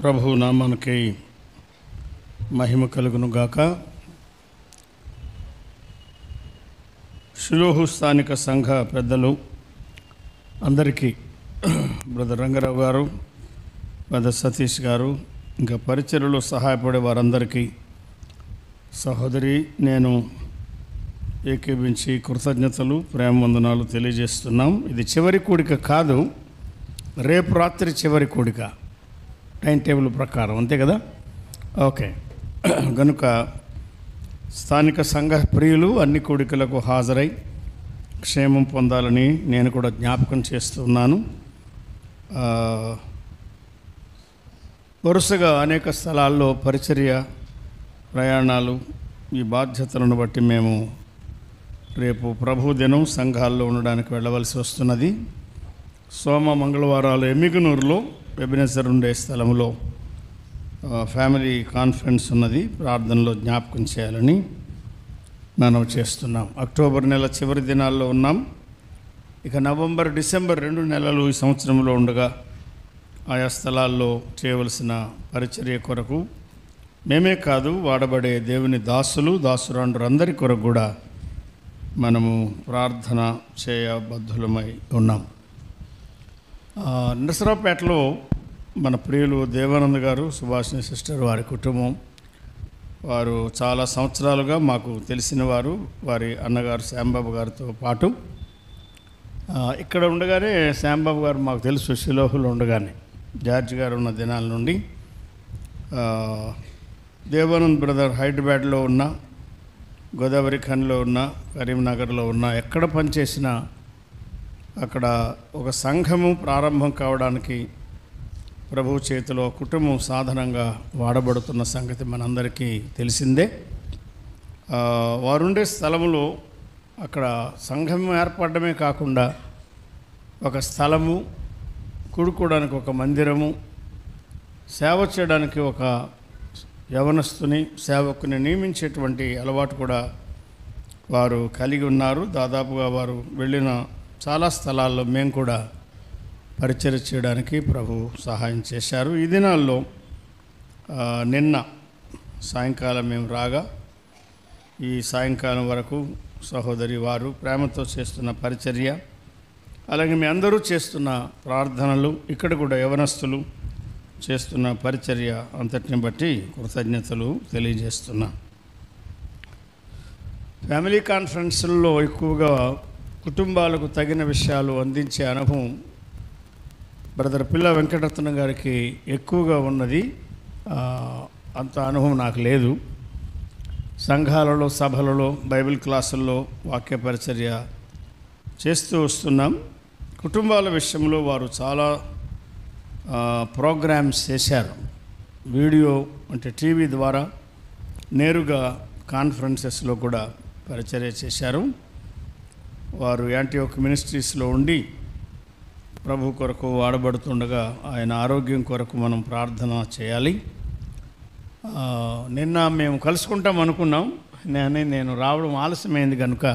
ప్రభు నామానికి మహిమ కలుగును గాక. షిలోహు స్థానిక సంఘ పెద్దలు అందరికీ, బ్రదర్ రంగారావు గారు, బ్రదర్ సతీష్ గారు, ఇంకా పరిచర్యలో సహాయపడే వారందరికీ సహోదరి నేను ఏకీభించి కృతజ్ఞతలు, ప్రేమ వందనాలు తెలియజేస్తున్నాం. ఇది చివరి కూడిక కాదు, రేపు రాత్రి చివరి కూడిక టైం టేబుల్ ప్రకారం, అంతే కదా? ఓకే. కనుక స్థానిక సంఘ ప్రియులు అన్ని కూడికలకు హాజరై క్షేమం పొందాలని నేను కూడా జ్ఞాపకం చేస్తున్నాను. వరుసగా అనేక స్థలాల్లో పరిచర్య ప్రయాణాలు, ఈ బాధ్యతలను బట్టి మేము రేపు ప్రభు దినం సంఘాల్లో ఉండడానికి వెళ్ళవలసి వస్తున్నది. సోమ మంగళవారాలు ఎమ్మిగనూరులో ఎబెనెజర్ ఉండే స్థలంలో ఫ్యామిలీ కాన్ఫరెన్స్ ఉన్నది. ప్రార్థనలో జ్ఞాపకం చేయాలని మనం చేస్తున్నాం. అక్టోబర్ నెల చివరి దినాల్లో ఉన్నాం. ఇక నవంబర్, డిసెంబర్ 2 నెలలు ఈ సంవత్సరంలో ఉండగా ఆయా స్థలాల్లో చేయవలసిన పరిచర్య కొరకు మేమే కాదు, వాడబడే దేవుని దాసురాండ్రు అందరి కొరకు కూడా మనము ప్రార్థన చేయబద్ధులమై ఉన్నాం. నరసరావుపేటలో మన ప్రియులు దేవానంద్ గారు, సుభాషిణి సిస్టర్, వారి కుటుంబం, వారు చాలా సంవత్సరాలుగా మాకు తెలిసిన వారు. వారి అన్నగారు శ్యాంబాబు గారితో పాటు ఇక్కడ ఉండగానే శ్యాంబాబు గారు మాకు తెలుసు, షిలోహులో ఉండగానే జార్జ్ గారు ఉన్న దినాల నుండి. దేవానంద్ బ్రదర్ హైదరాబాద్లో ఉన్న, గోదావరి ఖన్లో ఉన్న, కరీంనగర్లో ఉన్న, ఎక్కడ పనిచేసినా అక్కడ ఒక సంఘము ప్రారంభం కావడానికి ప్రభు చేతిలో కుటుంబం సాధనంగా వాడబడుతున్న సంగతి మనందరికీ తెలిసిందే. వారుండే స్థలములో అక్కడ సంఘం ఏర్పడమే కాకుండా ఒక స్థలము, కూడుకోవడానికి ఒక మందిరము, సేవ చేయడానికి ఒక యవనస్తుని, సేవకుని నియమించేటువంటి అలవాటు కూడా వారు కలిగి ఉన్నారు. దాదాపుగా వారు వెళ్ళిన చాలా స్థలాల్లో మేము కూడా పరిచర్య చేయడానికి ప్రభు సహాయం చేశారు. ఈ దినాల్లో నిన్న సాయంకాలం మేము రాగా, ఈ సాయంకాలం వరకు సహోదరి వారు ప్రేమతో చేస్తున్న పరిచర్య, అలాగే మీ అందరూ చేస్తున్న ప్రార్థనలు, ఇక్కడ కూడా యవనస్తులు చేస్తున్న పరిచర్య అంతటిని బట్టి కృతజ్ఞతలు తెలియజేస్తున్నా. ఫ్యామిలీ కాన్ఫరెన్స్ల్లో ఎక్కువగా కుటుంబాలకు తగిన విషయాలు అందించే అనుభవం బ్రదర్ పిల్ల వెంకటరత్న గారికి ఎక్కువగా ఉన్నది. అంత అనుభవం నాకు లేదు. సంఘాలలో, సభలలో, బైబిల్ క్లాసుల్లో వాక్య పరిచర్య చేస్తూ వస్తున్నాం. కుటుంబాల విషయంలో వారు చాలా ప్రోగ్రామ్స్ చేశారు. వీడియో అంటే టీవీ ద్వారా నేరుగా కాన్ఫరెన్సెస్లో కూడా పరిచర్య చేశారు. వారు యాంటీయోక్ మినిస్ట్రీస్లో ఉండి ప్రభు కొరకు వాడబడుతుండగా ఆయన ఆరోగ్యం కొరకు మనం ప్రార్థన చేయాలి. నిన్న మేము కలుసుకుంటాం అనుకున్నాం, నేను రావడం ఆలస్యమైంది కనుక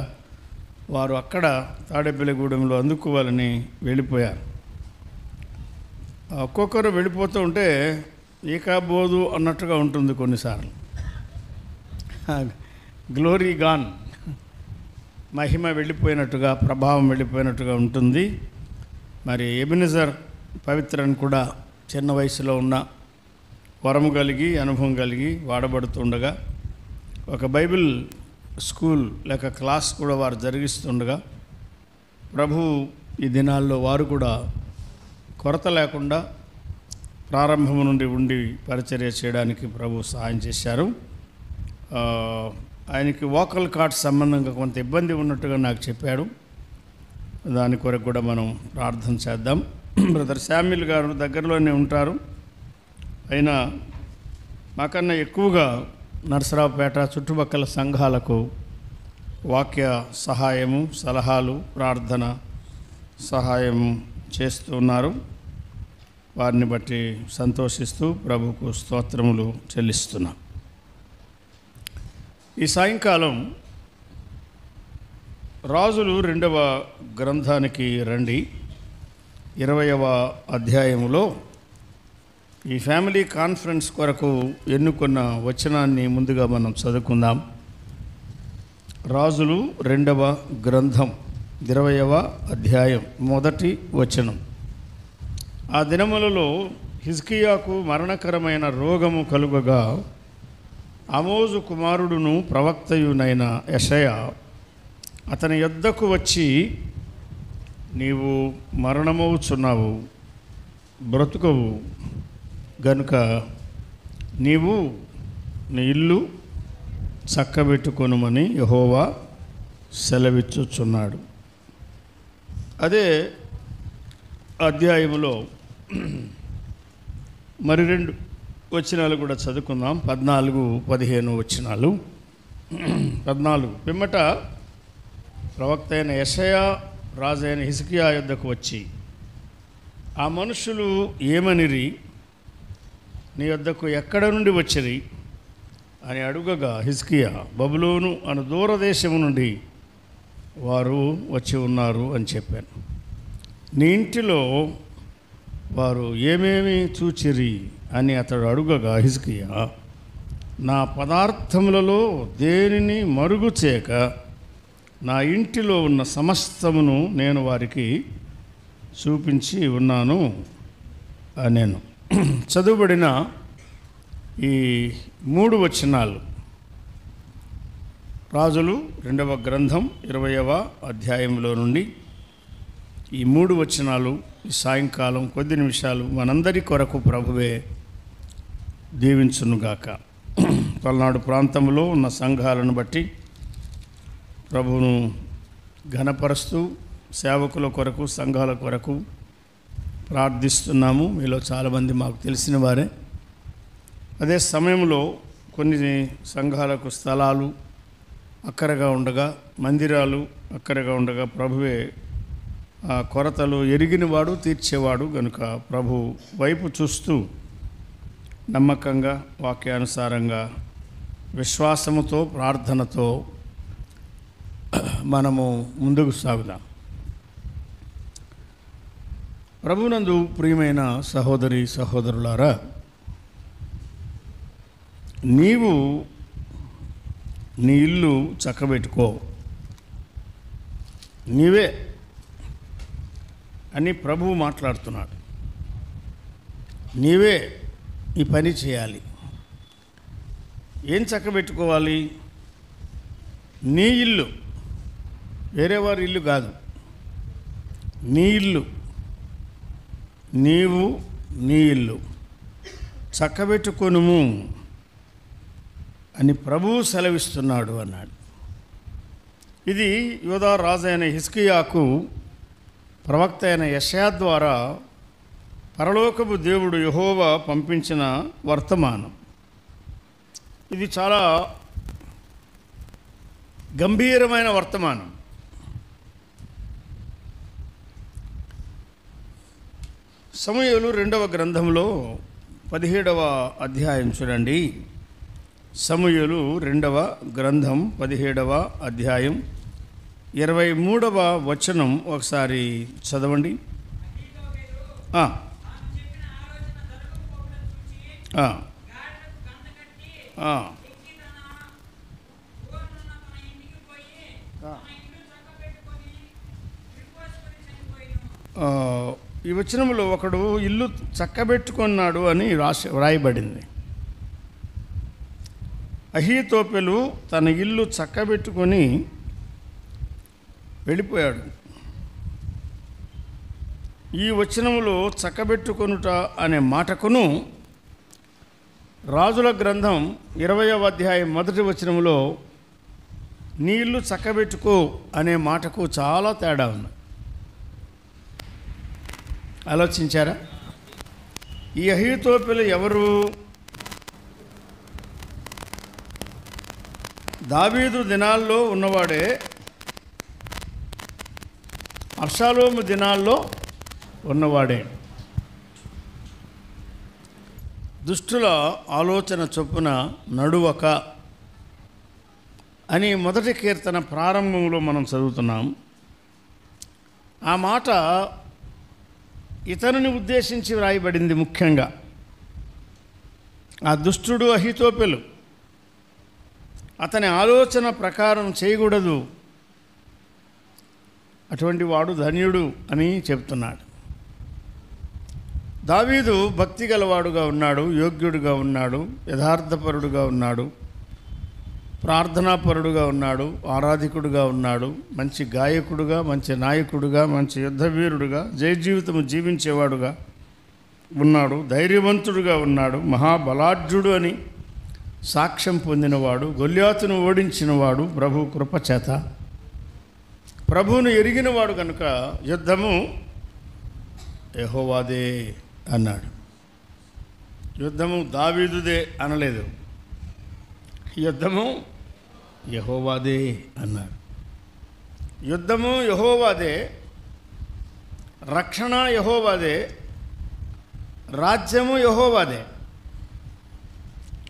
వారు అక్కడ తాడేపల్లిగూడెంలో అందుకోవాలని వెళ్ళిపోయారు. ఒక్కొక్కరు వెళ్ళిపోతూ ఉంటే ఏకాబోధు అన్నట్టుగా ఉంటుంది కొన్నిసార్లు. గ్లోరీ గాన్, మహిమ వెళ్ళిపోయినట్టుగా, ప్రభావం వెళ్ళిపోయినట్టుగా ఉంటుంది. మరి ఎబెనెజర్ పవిత్రను కూడా చిన్న వయసులో ఉన్న వరము కలిగి, అనుభవం కలిగి వాడబడుతుండగా, ఒక బైబిల్ స్కూల్ లేక క్లాస్ కూడా వారు జరిగిస్తుండగా ప్రభు ఈ దినాల్లో వారు కూడా కొరత లేకుండా ప్రారంభం నుండి ఉండి పరిచర్య చేయడానికి ప్రభు సహాయం చేశారు. ఆయనకి వోకల్ కార్డ్స్ సంబంధంగా కొంత ఇబ్బంది ఉన్నట్టుగా నాకు చెప్పాడు. దాని కొరకు కూడా మనం ప్రార్థన చేద్దాం. బ్రదర్ శామ్యుల్ గారు దగ్గరలోనే ఉంటారు. అయినా మాకన్నా ఎక్కువగా నరసరావుపేట చుట్టుపక్కల సంఘాలకు వాక్య సహాయము, సలహాలు, ప్రార్థన సహాయం చేస్తున్నారు. వారిని బట్టి సంతోషిస్తూ ప్రభుకు స్తోత్రములు చెల్లిస్తున్నాం. ఈ సాయంకాలం రాజులు 2వ గ్రంథానికి రండి. 20వ అధ్యాయములో ఈ ఫ్యామిలీ కాన్ఫరెన్స్ కొరకు ఎన్నుకున్న వచనాన్ని ముందుగా మనం చదువుకుందాం. రాజులు 2వ గ్రంథం 20వ అధ్యాయం 1వ వచనం. ఆ దినములలో హిజ్కియాకు మరణకరమైన రోగము కలుగగా ఆమోజు కుమారుడును ప్రవక్తయునైన యెషయా అతని యొద్దకు వచ్చి, నీవు మరణమవుచున్నావు, బ్రతుకవు గనుక నీవు నీ ఇల్లు చక్కబెట్టుకొనుమని యెహోవా సెలవిచ్చుచున్నాడు. అదే అధ్యాయములో మరి 2 వచనాలు కూడా చదువుకుందాం. 14, 15 వచనాలు. 14 పిమ్మట ప్రవక్త అయిన యెషయా రాజైన హిజ్కియా యొద్దకు వచ్చి, ఆ మనుషులు ఏమనిరి, నీ యొద్దకు ఎక్కడ నుండి వచ్చిరి అని అడుగగా, హిజ్కియా, బబులోను అను దూరదేశము నుండి వారు వచ్చి ఉన్నారు అని చెప్పాను. నీ ఇంటిలో వారు ఏమేమి చూచిరి అని అతడు అడుగగా, హిజ్కియా, నా పదార్థములలో దేనిని మరుగు చేయక నా ఇంటిలో ఉన్న సమస్తమును నేను వారికి చూపించి ఉన్నాను నేను. చదువుబడిన ఈ 3 వచనాలు రాజులు 2వ గ్రంథం 20వ అధ్యాయంలో నుండి ఈ 3 వచనాలు ఈ సాయంకాలం కొద్ది నిమిషాలు మనందరి కొరకు ప్రభువే దీవించునుగాక. పల్నాడు ప్రాంతంలో ఉన్న సంఘాలను బట్టి ప్రభువును ఘనపరుస్తూ సేవకుల కొరకు, సంఘాల కొరకు ప్రార్థిస్తున్నాము. మీలో చాలామంది మాకు తెలిసిన వారే. అదే సమయంలో కొన్ని సంఘాలకు స్థలాలు అక్కరగా ఉండగా, మందిరాలు అక్కరగా ఉండగా ప్రభువే ఆ కొరతలు ఎరిగినవాడు, తీర్చేవాడు గనుక ప్రభు వైపు చూస్తూ నమ్మకంగా, వాక్యానుసారంగా, విశ్వాసముతో, ప్రార్థనతో మనము ముందుకు సాగుదాం. ప్రభునందు ప్రియమైన సహోదరి సహోదరులారా, నీవు నీ ఇల్లు చక్కబెట్టుకో, నీవే అని ప్రభువు మాట్లాడుతున్నాడు. నీవే ఈ పని చేయాలి. ఏం చక్కబెట్టుకోవాలి? నీ ఇల్లు, వేరే వారి ఇల్లు కాదు, నీ ఇల్లు, నీవు నీ ఇల్లు చక్కబెట్టుకొనుము అని ప్రభువు సెలవిస్తున్నాడు అన్నాడు. ఇది యూదా రాజు అయిన హిజ్కియాకు ప్రవక్త అయిన యెషయా ద్వారా పరలోకపు దేవుడు యెహోవా పంపించిన వర్తమానం. ఇది చాలా గంభీరమైన వర్తమానం. సమూయేలు 2వ గ్రంథంలో 17వ అధ్యాయం చూడండి. సమూయేలు 2వ గ్రంథం 17వ అధ్యాయం 23వ వచనం ఒకసారి చదవండి. ఈ వచనంలో ఒకడు ఇల్లు చక్కబెట్టుకున్నాడు అని వ్రాయబడింది. అహీతోపెలు తన ఇల్లు చక్కబెట్టుకొని వెళ్ళిపోయాడు. ఈ వచనములో చక్కబెట్టుకొనుట అనే మాటకును రాజుల గ్రంథం 20వ అధ్యాయం 1వ వచనములో నీ ఇల్లు చక్కబెట్టుకో అనే మాటకు చాలా తేడా ఉంది. ఆలోచించారా? ఈ అహీతోపెలు ఎవరు? దావీదు దినాల్లో ఉన్నవాడే, అబ్షాలోము దినాల్లో ఉన్నవాడే. దుష్టుల ఆలోచన చొప్పున నడువక అని మొదటి కీర్తన ప్రారంభంలో మనం చదువుతున్నాం. ఆ మాట ఇతరుని ఉద్దేశించి వ్రాయబడింది. ముఖ్యంగా ఆ దుష్టుడు అహీతోపెలు, అతని ఆలోచన ప్రకారం చేయకూడదు, అటువంటి వాడు ధన్యుడు అని చెప్తున్నాడు. దావీదు భక్తి గలవాడుగా ఉన్నాడు, యోగ్యుడుగా ఉన్నాడు, యథార్థపరుడుగా ఉన్నాడు, ప్రార్థనాపరుడుగా ఉన్నాడు, ఆరాధికుడుగా ఉన్నాడు, మంచి గాయకుడుగా, మంచి నాయకుడుగా, మంచి యుద్ధవీరుడుగా, జయజీవితము జీవించేవాడుగా ఉన్నాడు, ధైర్యవంతుడుగా ఉన్నాడు, మహాబలాఢ్యుడు అని సాక్ష్యం పొందినవాడు, గొల్యాతును ఓడించినవాడు, ప్రభు కృపచేత ప్రభువును ఎరిగినవాడు కనుక యుద్ధము యెహోవాదే అన్నాడు. యుద్ధము దావీదుదే అనలేదు, యుద్ధము యెహోవాదే అన్నాడు. యుద్ధము యెహోవాదే, రక్షణ యెహోవాదే, రాజ్యము యెహోవాదే.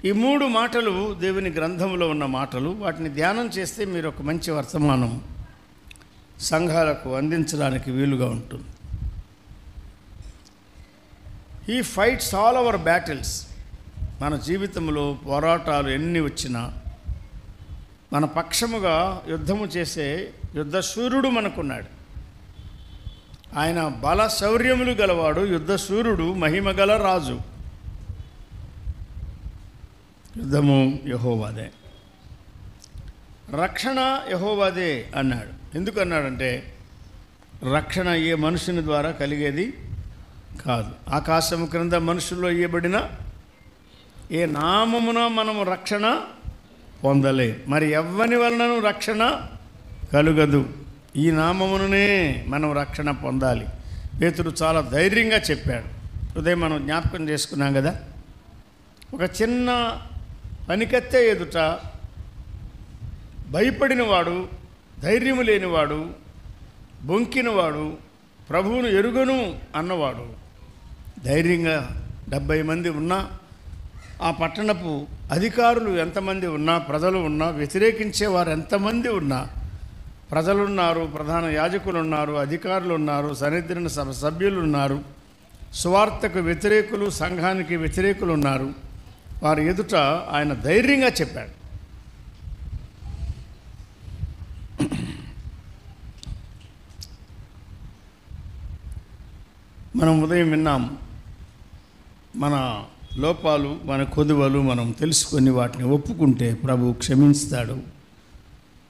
ఈ మూడు మాటలు దేవుని గ్రంథంలో ఉన్న మాటలు. వాటిని ధ్యానం చేస్తే మీరు ఒక మంచి వర్తమానం సంఘాలకు అందించడానికి వీలుగా ఉంటుంది. He fights all our battles. మన జీవితంలో పోరాటాలు ఎన్ని వచ్చినా మన పక్షముగా యుద్ధము చేసే యుద్ధశూరుడు మనకున్నాడు. ఆయన బల శౌర్యములు గలవాడు, యుద్ధశూరుడు, మహిమగల రాజు. యుద్ధము యెహోవాదే, రక్షణ యెహోవాదే అన్నాడు. ఎందుకు అన్నాడంటే రక్షణ ఏ మనుషుని ద్వారా కలిగేది కాదు. ఆకాశము క్రింద మనుషుల్లో ఇయ్యబడిన ఏ నామమున మనము రక్షణ పొందలే, మరి ఎవ్వని వలనను రక్షణ కలుగదు. ఈ నామముననే మనం రక్షణ పొందాలి. పేతురు చాలా ధైర్యంగా చెప్పాడు. ఉదయం మనం జ్ఞాపకం చేసుకున్నాం కదా, ఒక చిన్న పనికత్తె ఎదుట భయపడినవాడు, ధైర్యము లేనివాడు, బొంకినవాడు, ప్రభువును ఎరుగను అన్నవాడు ధైర్యంగా 70 మంది ఉన్నా, ఆ పట్టణపు అధికారులు ఎంతమంది ఉన్నా, ప్రజలు ఉన్నా, వ్యతిరేకించేవారు ఎంతమంది ఉన్నా, ప్రజలున్నారు, ప్రధాన యాజకులు ఉన్నారు, అధికారులు ఉన్నారు, సన్నిధిన సభ్యులు ఉన్నారు, సువార్తకు వ్యతిరేకులు, సంఘానికి వ్యతిరేకులు ఉన్నారు. వారి ఎదుట ఆయన ధైర్యంగా చెప్పాడు. మనం ఉదయం విన్నాం, మన లోపాలు, మన కొదువలు మనం తెలుసుకొని వాటిని ఒప్పుకుంటే ప్రభు క్షమిస్తాడు,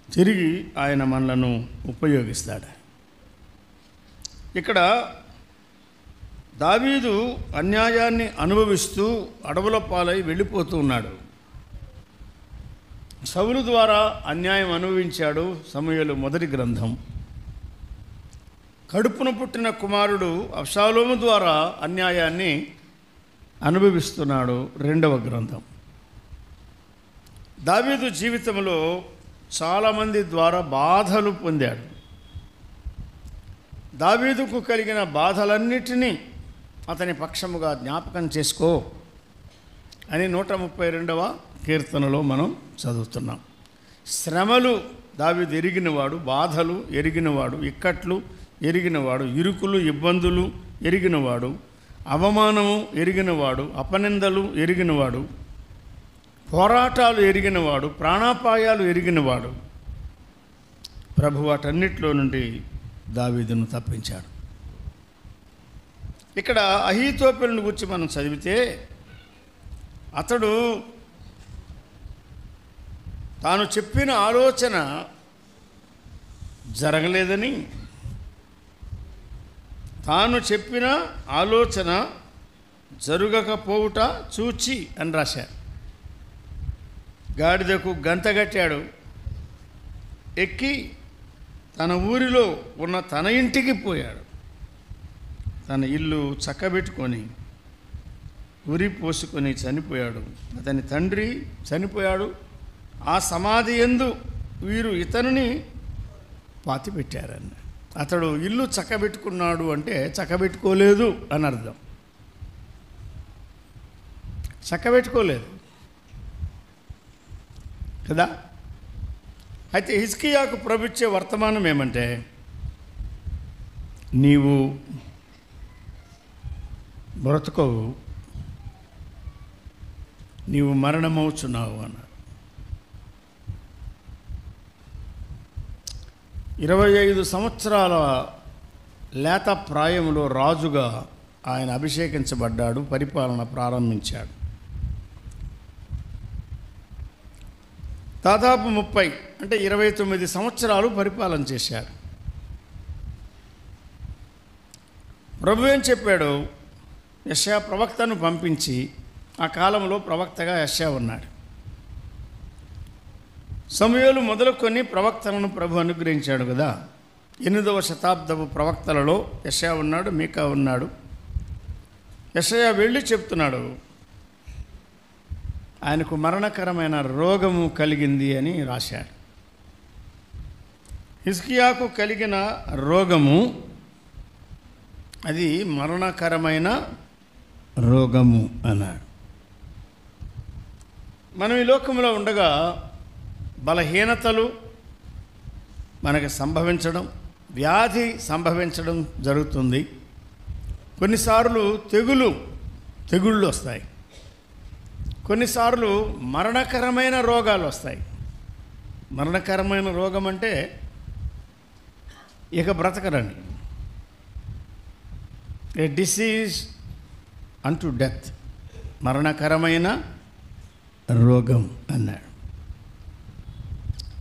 తిరిగి ఆయన మనలను ఉపయోగిస్తాడు. ఇక్కడ దావీదు అన్యాయాన్ని అనుభవిస్తూ అడవుల పాలై వెళ్ళిపోతూ ఉన్నాడు. సౌలు ద్వారా అన్యాయం అనుభవించాడు. సమూయేలు మొదటి గ్రంథం. కడుపున పుట్టిన కుమారుడు అబ్షాలోము ద్వారా అన్యాయాన్ని అనుభవిస్తున్నాడు. రెండవ గ్రంథం. దావీదు జీవితంలో చాలామంది ద్వారా బాధలు పొందాడు. దావీదుకు కలిగిన బాధలన్నిటినీ అతని పక్షముగా జ్ఞాపకం చేసుకో అని 132వ కీర్తనలో మనం చదువుతున్నాం. శ్రమలు దావీదు ఎరిగినవాడు, బాధలు ఎరిగినవాడు, ఇక్కట్లు ఎరిగినవాడు, ఇరుకులు ఇబ్బందులు ఎరిగినవాడు, అవమానము ఎరిగినవాడు, అపనిందలు ఎరిగినవాడు, పోరాటాలు ఎరిగినవాడు, ప్రాణాపాయాలు ఎరిగినవాడు. ప్రభు వాటన్నిటిలో నుండి దావీదును తప్పించాడు. ఇక్కడ అహీతోపెలును గురించి మనం చదివితే అతడు తాను చెప్పిన ఆలోచన జరగలేదని, తాను చెప్పిన ఆలోచన జరగకపోవుట చూచి అని రాశారు. గాడిదకు గంత కట్టాడు, ఎక్కి తన ఊరిలో ఉన్న తన ఇంటికి పోయాడు. తన ఇల్లు చక్కబెట్టుకొని ఉరి పోసుకొని చనిపోయాడు. అతని తండ్రి చనిపోయాడు. ఆ సమాధి యందు వీరు ఇతనిని పాతిపెట్టారన్న. అతడు ఇల్లు చక్కబెట్టుకున్నాడు అంటే చక్కబెట్టుకోలేదు అని అర్థం. చక్కబెట్టుకోలేదు కదా. అయితే హిజ్కియాకు ప్రభుత్వ వర్తమానం ఏమంటే, నీవు బ్రతుకోవు, నీవు మరణమవుచున్నావు అన్నాడు. 25 సంవత్సరాల లేత ప్రాయంలో రాజుగా ఆయన అభిషేకించబడ్డాడు, పరిపాలన ప్రారంభించాడు. దాదాపు 30 అంటే 29 సంవత్సరాలు పరిపాలన చేశాడు. ప్రభు ఏం చెప్పాడు? యెషయా ప్రవక్తను పంపించి, ఆ కాలంలో ప్రవక్తగా యెషయా ఉన్నాడు. సమూయేలు మొదలుకొని ప్రవక్తలను ప్రభు అనుగ్రహించాడు కదా. 8వ శతాబ్దపు ప్రవక్తలలో యెషయా ఉన్నాడు, మీకా ఉన్నాడు. యెషయా వెళ్ళి చెప్తున్నాడు, ఆయనకు మరణకరమైన రోగము కలిగింది అని రాశాడు. హిజ్కియాకు కలిగిన రోగము అది మరణకరమైన రోగము అన్నాడు. మనం ఈ లోకంలో ఉండగా బలహీనతలు మనకి సంభవించడం, వ్యాధి సంభవించడం జరుగుతుంది. కొన్నిసార్లు తెగుళ్ళు వస్తాయి. కొన్నిసార్లు మరణకరమైన రోగాలు వస్తాయి. మరణకరమైన రోగం అంటే ఇక బ్రతకరండి. ఏ డిసీజ్ అంటూ డెత్, మరణకరమైన రోగం అన్నాడు.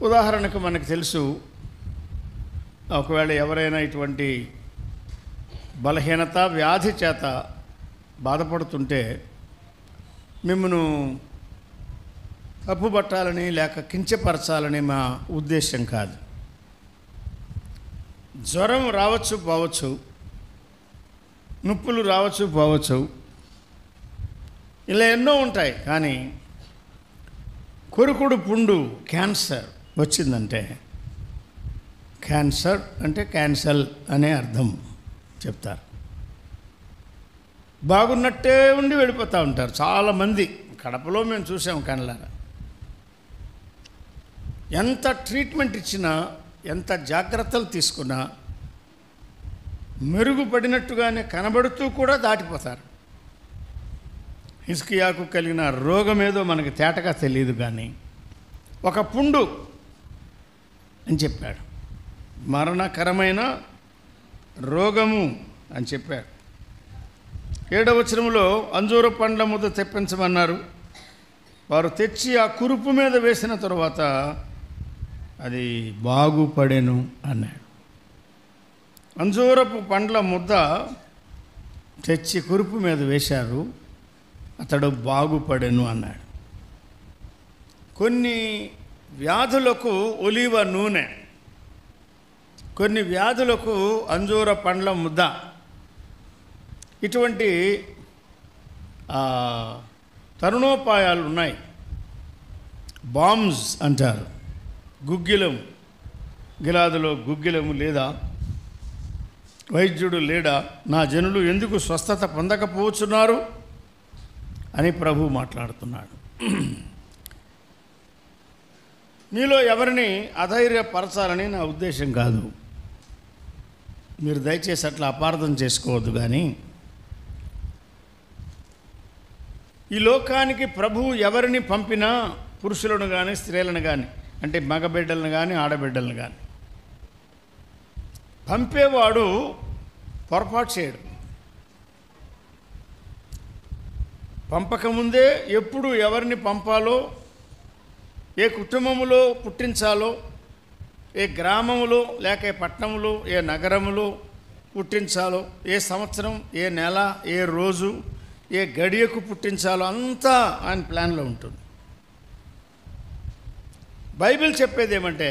ఉదాహరణకు మనకు తెలుసు, ఒకవేళ ఎవరైనా ఇటువంటి బలహీనత వ్యాధి చేత బాధపడుతుంటే మిమ్మను తప్పుపట్టాలని లేక కించపరచాలని మా ఉద్దేశం కాదు. జ్వరం రావచ్చు పోవచ్చు, నొప్పులు రావచ్చు పోవచ్చు, ఇలా ఎన్నో ఉంటాయి. కానీ కొరుకుడు పుండు క్యాన్సర్ వచ్చిందంటే, క్యాన్సర్ అంటే క్యాన్సల్ అనే అర్థం చెప్తారు. బాగున్నట్టే ఉండి వెళ్ళిపోతూ ఉంటారు చాలామంది. కడపలో మేము చూసాం కళ్ళారా. ఎంత ట్రీట్మెంట్ ఇచ్చినా, ఎంత జాగ్రత్తలు తీసుకున్నా మెరుగుపడినట్టుగానే కనబడుతూ కూడా దాటిపోతారు. హిజ్కియాకు కలిగిన రోగం ఏదో మనకి తేటగా తెలియదు, కానీ ఒక పుండు అని చెప్పాడు, మరణకరమైన రోగము అని చెప్పాడు. 7వ వచనంలో అంజూర పండ్ల ముద్ద తెప్పించమన్నారు. వారు తెచ్చి ఆ కురుపు మీద వేసిన తరువాత అది బాగుపడెను అన్నాడు. అంజూరపు పండ్ల ముద్ద తెచ్చి కురుపు మీద వేశారు, అతడు బాగుపడెను అన్నాడు. కొన్ని వ్యాధులకు ఒలీవ నూనె, కొన్ని వ్యాధులకు అంజూర పండ్ల ముద్ద, ఇటువంటి తరుణోపాయాలు ఉన్నాయి. బాంబ్స్ అంటారు. గుగ్గిలం, గిలాదులో గుగ్గిలము లేదా, వైద్యుడు లేడా, నా జనులు ఎందుకు స్వస్థత పొందకపోవచ్చున్నారు అని ప్రభు మాట్లాడుతున్నాడు. మీలో ఎవరిని అధైర్యపరచాలని నా ఉద్దేశం కాదు. మీరు దయచేసి అట్లా అపార్థం చేసుకోవద్దు. కానీ ఈ లోకానికి ప్రభువు ఎవరిని పంపినా, పురుషులను కానీ స్త్రీలను కానీ, అంటే మగబిడ్డలను కానీ ఆడబిడ్డలను కానీ, పంపేవాడు పొరపాటు చేయడు. పంపకముందే ఎప్పుడు ఎవరిని పంపాలో, ఏ కుటుంబములో పుట్టించాలో, ఏ గ్రామములో లేక ఏ పట్టణములో, ఏ నగరములో పుట్టించాలో, ఏ సంవత్సరం, ఏ నెల, ఏ రోజు, ఏ గడియకు పుట్టించాలో అంతా ఆయన ప్లాన్లో ఉంటుంది. బైబిల్ చెప్పేది ఏమంటే,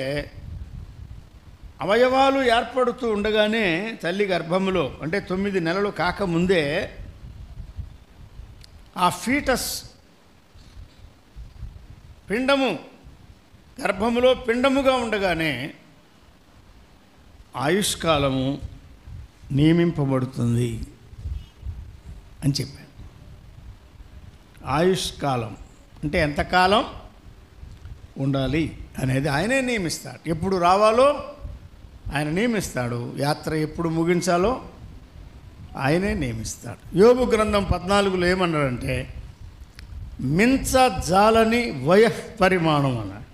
అవయవాలు ఏర్పడుతూ ఉండగానే తల్లి గర్భములో, అంటే 9 నెలలు కాకముందే ఆ ఫీటస్ పిండము గర్భములో పిండముగా ఉండగానే ఆయుష్కాలము నియమింపబడుతుంది అని చెప్పాను. ఆయుష్కాలం అంటే ఎంతకాలం ఉండాలి అనేది ఆయనే నియమిస్తాడు. ఎప్పుడు రావాలో ఆయన నియమిస్తాడు. యాత్ర ఎప్పుడు ముగించాలో ఆయనే నియమిస్తాడు. యోబు గ్రంథం 14లో ఏమన్నాడంటే, మించజాలని వయఃపరిమాణం అన్నాడు.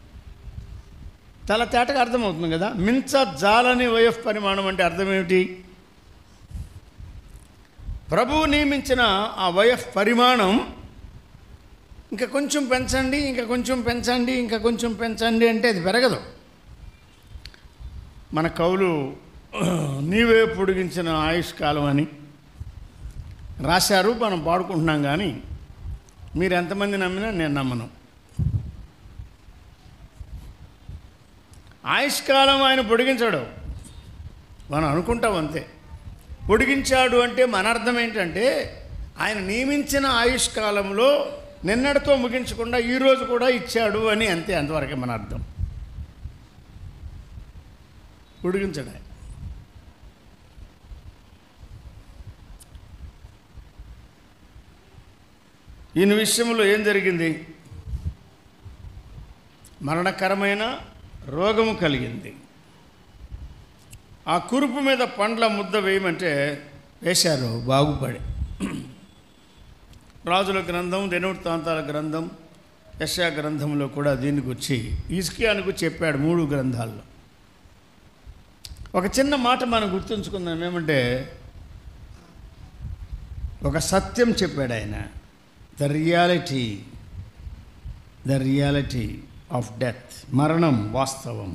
చాలా తేటగా అర్థమవుతుంది కదా. మించజాలని వయఃపరిమాణం అంటే అర్థం ఏమిటి? ప్రభువు నియమించిన ఆ వయఃపరిమాణం ఇంకా కొంచెం పెంచండి, ఇంకా కొంచెం పెంచండి, ఇంకా కొంచెం పెంచండి అంటే అది పెరగదు. మన కవులు నీవే పొడిగించిన ఆయుష్కాలం అని రాశారు, మనం పాడుకుంటున్నాం. కానీ మీరు ఎంతమంది నమ్మినా నేను నమ్మను. ఆయుష్కాలం ఆయన పొడిగించాడు, మనం అనుకుంటాం అంతే. పొడిగించాడు అంటే మన అర్థం ఏంటంటే ఆయన నియమించిన ఆయుష్కాలంలో నిన్నటితో ముగించకుండా ఈరోజు కూడా ఇచ్చాడు అని, అంతే. అంతవరకే మన అర్థం. పొడిగించడం. ఈయన విషయంలో ఏం జరిగింది? మరణకరమైన రోగము కలిగింది. ఆ కురుపు మీద పండ్ల ముద్ద వేయమంటే వేశారు, బాగుపడి. రాజుల గ్రంథం, దినవృత్తాంతాల గ్రంథం, యెషయా గ్రంథంలో కూడా దీనికి వచ్చి హిజ్కియాకు చెప్పాడు 3 గ్రంథాల్లో. ఒక చిన్న మాట మనం గుర్తుంచుకుందాం. ఏమంటే ఒక సత్యం చెప్పాడు ఆయన. The reality of death. మరణం వాస్తవం.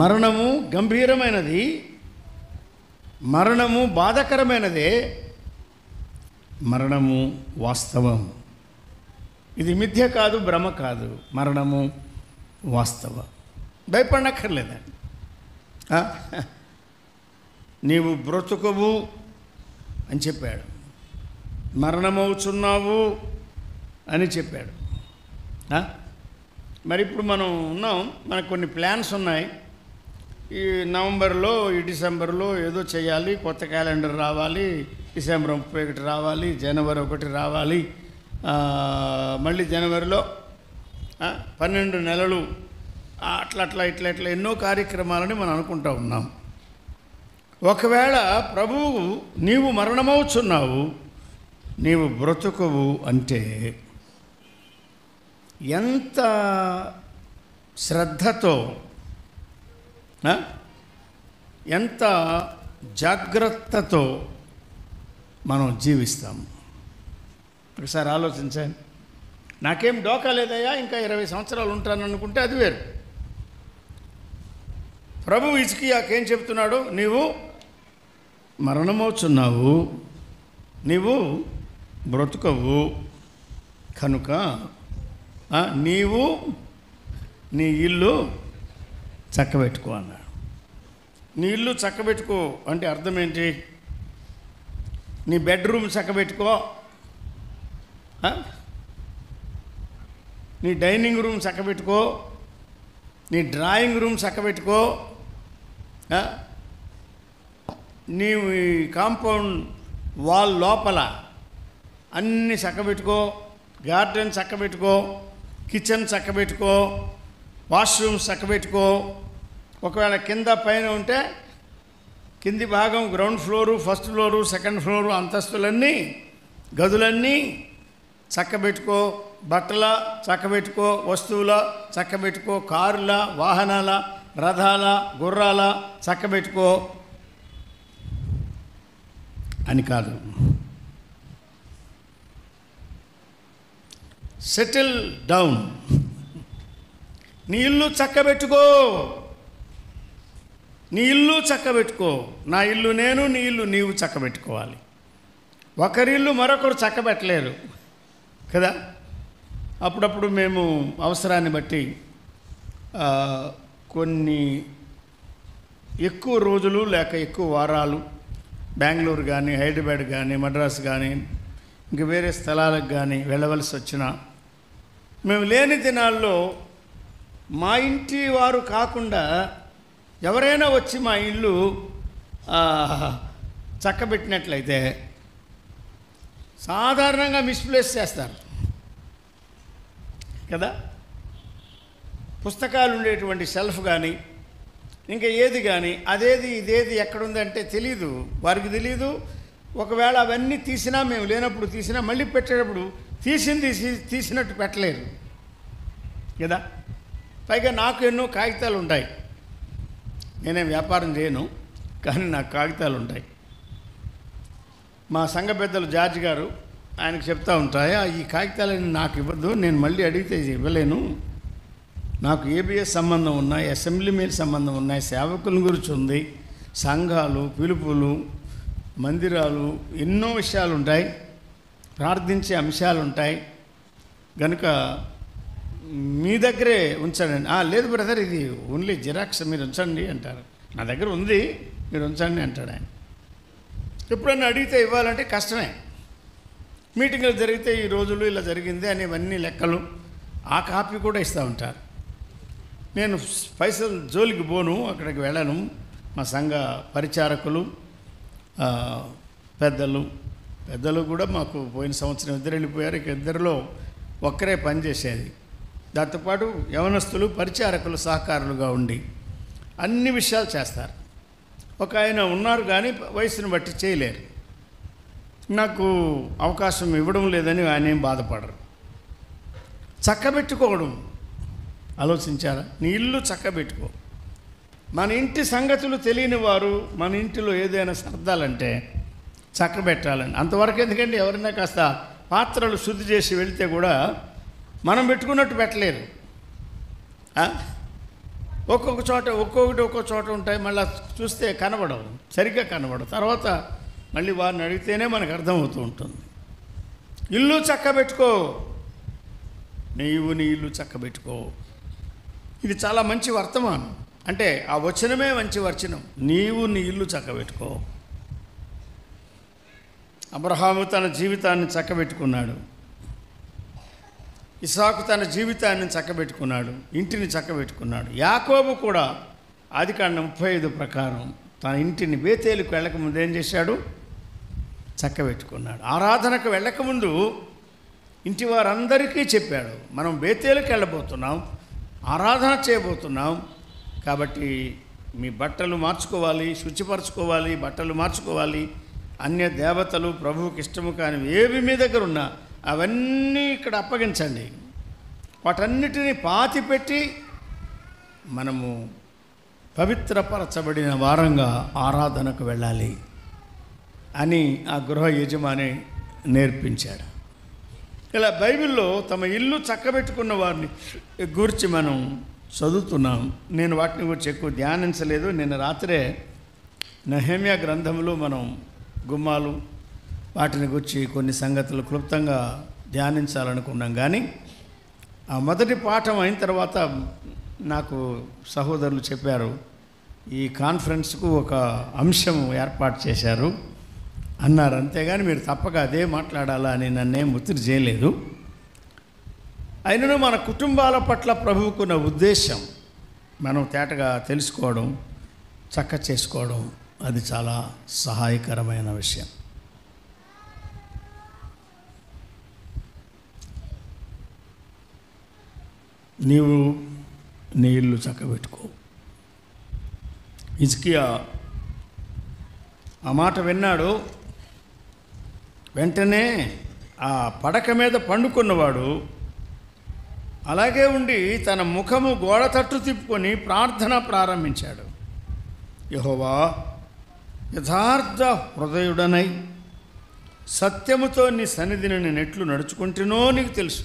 మరణము గంభీరమైనది, మరణము బాధాకరమైనదే, మరణము వాస్తవం. ఇది మిథ్య కాదు, భ్రమ కాదు, మరణము వాస్తవం. భయపడనక్కర్లేదండి. నీవు బ్రతుకవు అని చెప్పాడు, మరణమవుచున్నావు అని చెప్పాడు. మరి ఇప్పుడు మనం ఉన్నాం, మనకు కొన్ని ప్లాన్స్ ఉన్నాయి. ఈ నవంబర్లో, ఈ డిసెంబర్లో ఏదో చేయాలి, కొత్త క్యాలెండర్ రావాలి, డిసెంబర్ 31 రావాలి, జనవరి 1 రావాలి, మళ్ళీ జనవరిలో 12 నెలలు, అట్లా ఇట్లా ఎన్నో కార్యక్రమాలని మనం అనుకుంటూ ఉన్నాం. ఒకవేళ ప్రభువు నీవు మరణమవుచున్నావు, నీవు బ్రతుకవు అంటే ఎంత శ్రద్ధతో, ఎంత జాగ్రత్తతో మనం జీవిస్తాము. ఒకసారి ఆలోచించండి. నాకేం డోకా లేదయ్యా, ఇంకా 20 సంవత్సరాలు ఉంటాను అనుకుంటే అది వేరు. ప్రభువు హిజ్కియాకేం చెప్తున్నాడు? నీవు మరణమవుచున్నావు, నీవు బ్రతుకవు, కనుక నీవు నీ ఇల్లు చక్కబెట్టుకో అన్నాడు. నీ ఇల్లు చక్కబెట్టుకో అంటే అర్థం ఏంటి? నీ బెడ్రూమ్ చక్కబెట్టుకో, నీ డైనింగ్ రూమ్ చక్కబెట్టుకో, నీ డ్రాయింగ్ రూమ్ చక్కబెట్టుకో, నీవు ఈ కాంపౌండ్ వాల్ లోపల అన్నీ చక్కబెట్టుకో, గార్డెన్ చక్కబెట్టుకో, కిచెన్ చక్కబెట్టుకో, వాష్రూమ్స్ చక్కబెట్టుకో. ఒకవేళ కింద పైన ఉంటే కింది భాగం, ground floor, first floor, second floor, అంతస్తులన్నీ, గదులన్నీ చక్కబెట్టుకో. బట్టల చక్కబెట్టుకో, వస్తువుల చక్కబెట్టుకో, కారుల, వాహనాల, రథాల, గుర్రాల చక్కబెట్టుకో అని కాదు. Settle down. నీ ఇల్లు చక్కబెట్టుకో, నీ ఇల్లు చక్కబెట్టుకో. నా ఇల్లు నేను, నీ ఇల్లు నీవు చక్కబెట్టుకోవాలి. ఒకరిల్లు మరొకరు చక్కబెట్టలేరు కదా. అప్పుడప్పుడు మేము అవసరాన్ని బట్టి కొన్ని ఎక్కువ రోజులు లేక ఎక్కువ వారాలు బెంగళూరు కానీ, హైదరాబాద్ కానీ, మద్రాసు కానీ, ఇంక వేరే స్థలాలకు కానీ వెళ్ళవలసి వచ్చినా, మేము లేని దినాల్లో మా ఇంటి వారు కాకుండా ఎవరైనా వచ్చి మా ఇల్లు చక్కబెట్టినట్లయితే సాధారణంగా మిస్ప్లేస్ చేస్తారు కదా. పుస్తకాలు ఉండేటువంటి షెల్ఫ్ కానీ, ఇంకా ఏది కానీ, అదేది ఇదేది ఎక్కడుందంటే తెలీదు, వారికి తెలీదు. ఒకవేళ అవన్నీ తీసినా, మేము లేనప్పుడు తీసినా, మళ్ళీ పెట్టేటప్పుడు తీసినట్టు పెట్టలేరు కదా. పైగా నాకు ఎన్నో కాగితాలు ఉంటాయి. నేనేం వ్యాపారం చేయను, కానీ నాకు కాగితాలు ఉంటాయి. మా సంఘ పెద్దలు జార్జ్ గారు ఆయనకు చెప్తా ఉంటాయా, ఈ కాగితాలని నాకు ఇవ్వద్దు, నేను మళ్ళీ అడిగితే ఇవ్వలేను, నాకు ఏబిఎస్ సంబంధం ఉన్నాయి, అసెంబ్లీ మీద సంబంధం ఉన్నాయి, సేవకుల గురించి ఉంది, సంఘాలు, పిలుపులు, మందిరాలు, ఎన్నో విషయాలు ఉంటాయి, ప్రార్థించే అంశాలు ఉంటాయి, కనుక మీ దగ్గరే ఉంచండి. లేదు బ్రదర్, ఇది ఓన్లీ జిరాక్స్, మీరు ఉంచండి అంటారు. నా దగ్గర ఉంది, మీరు ఉంచండి అంటాడు ఆయన. ఎప్పుడన్నా అడిగితే ఇవ్వాలంటే కష్టమే. మీటింగ్లు జరిగితే ఈ రోజులు ఇలా జరిగింది అనేవన్నీ లెక్కలు, ఆ కాపీ కూడా ఇస్తూ ఉంటారు. నేను పైసలు జోలికి పోను, అక్కడికి వెళ్ళను. మా సంఘ పరిచారకులు, పెద్దలు కూడా మాకు పోయిన సంవత్సరం ఇద్దరు వెళ్ళిపోయారు. ఇక ఇద్దరిలో ఒక్కరే పనిచేసేది. దాంతోపాటు యవనస్తులు, పరిచారకులు సహకారులుగా ఉండి అన్ని విషయాలు చేస్తారు. ఒక ఆయన ఉన్నారు కానీ వయసును బట్టి చేయలేరు. నాకు అవకాశం ఇవ్వడం లేదని ఆయన ఏం బాధపడరు. చక్కబెట్టుకోవడం ఆలోచించారా? నీ ఇల్లు చక్కబెట్టుకో. మన ఇంటి సంగతులు తెలియని వారు మన ఇంటిలో ఏదైనా సర్దాలంటే చక్కబెట్టాలని. అంతవరకు ఎందుకంటే ఎవరైనా కాస్త పాత్రలు శుద్ధి చేసి వెళితే కూడా మనం పెట్టుకున్నట్టు పెట్టలేరు. ఒక్కొక్క చోట ఉంటాయి, మళ్ళీ చూస్తే కనబడవు, సరిగ్గా కనబడవు. తర్వాత మళ్ళీ వారిని అడిగితేనే మనకు అర్థమవుతూ ఉంటుంది. ఇల్లు చక్కబెట్టుకో, నీవు నీ ఇల్లు చక్కబెట్టుకో. ఇది చాలా మంచి వర్తమానం. అంటే ఆ వచనమే మంచి వచనం. నీవు నీ ఇల్లు చక్కబెట్టుకో. అబ్రహాము తన జీవితాన్ని చక్కబెట్టుకున్నాడు. ఇస్సాకు తన జీవితాన్ని చక్కబెట్టుకున్నాడు, ఇంటిని చక్కబెట్టుకున్నాడు. యాకోబు కూడా ఆదికాండం 35 ప్రకారం తన ఇంటిని బేతేలుకు వెళ్ళకముందు ఏం చేశాడు? చక్కబెట్టుకున్నాడు. ఆరాధనకు వెళ్ళకముందు ఇంటి వారందరికీ చెప్పాడు, మనం బేతేలుకు వెళ్ళబోతున్నాం, ఆరాధన చేయబోతున్నాం, కాబట్టి మీ బట్టలు మార్చుకోవాలి, శుచిపరచుకోవాలి, బట్టలు మార్చుకోవాలి. అన్య దేవతలు, ప్రభువుకి ఇష్టము కానివి ఏవి మీ దగ్గర ఉన్నా అవన్నీ ఇక్కడ అప్పగించండి. వాటన్నిటినీ పాతిపెట్టి మనము పవిత్రపరచబడిన వారంగా ఆరాధనకు వెళ్ళాలి అని ఆ గృహ యజమాని నేర్పించాడు. ఇలా బైబిల్లో తమ ఇల్లు చక్కబెట్టుకున్న వారిని గురించి మనం చదువుతున్నాం. నేను వాటిని గురించి ఎక్కువ ధ్యానించలేదు. నిన్న రాత్రే నెహెమ్యా గ్రంథంలో మనం గుమ్మాలు వాటిని గురించి కొన్ని సంగతులు క్లుప్తంగా ధ్యానించాలనుకున్నాం. కానీ ఆ మొదటి పాఠం అయిన తర్వాత నాకు సహోదరులు చెప్పారు, ఈ కాన్ఫరెన్స్కు ఒక అంశం ఏర్పాటు చేశారు అన్నారు. అంతేగాని మీరు తప్పక అదే మాట్లాడాలా అని నన్నేం ఒత్తిడి చేయలేదు. అయినను మన కుటుంబాల పట్ల ప్రభువుకున్న ఉద్దేశం మనం తేటగా తెలుసుకోవడం, చక్క చేసుకోవడం అది చాలా సహాయకరమైన విషయం. నీవు నీ ఇల్లు చక్కబెట్టుకో. హిజ్కియా ఆ మాట విన్నాడు. వెంటనే ఆ పడక మీద పండుకున్నవాడు అలాగే ఉండి తన ముఖము గోడ తట్టు తిప్పుకొని ప్రార్థన ప్రారంభించాడు. యెహోవా, యథార్థ హృదయుడనై సత్యముతో నీ సన్నిధిని నేను ఎట్లు నడుచుకుంటునో నీకు తెలుసు.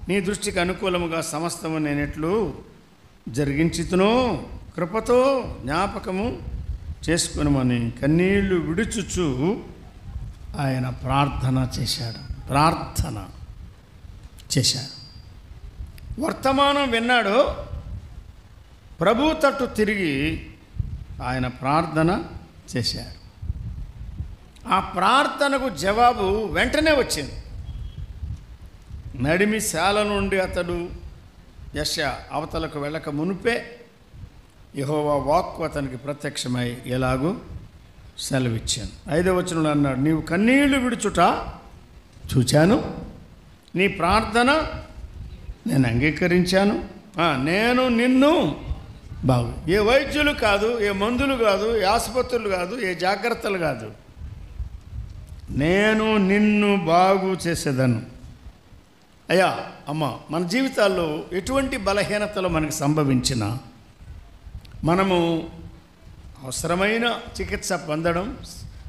నీ దృష్టికి అనుకూలముగా సమస్తము నేనెట్లు జరిగించుతునో కృపతో జ్ఞాపకము చేసుకునమని కన్నీళ్లు విడుచుచు ఆయన ప్రార్థన చేశాడు. వర్తమానం విన్నాడు. ప్రభు తట్టు తిరిగి ఆయన ప్రార్థన చేశాడు. ఆ ప్రార్థనకు జవాబు వెంటనే వచ్చింది. నడిమి శాల నుండి అతడు యెషయా అవతలకు వెళ్ళక మునిపే యెహోవా వాక్కు అతనికి ప్రత్యక్షమై ఎలాగూ సెలవిచ్చాను. 5వ వచనంలో అన్నాడు, నీవు కన్నీళ్లు విడుచుట చూచాను, నీ ప్రార్థన నేను అంగీకరించాను, నేను నిన్ను బాగు. ఏ వైద్యులు కాదు, ఏ మందులు కాదు, ఏ ఆసుపత్రులు కాదు, ఏ జాగ్రత్తలు కాదు, నేను నిన్ను బాగు చేసేదను. అయ్యా అమ్మ, మన జీవితాల్లో ఎటువంటి బలహీనతలు మనకు సంభవించినా మనము అవసరమైన చికిత్స పొందడం,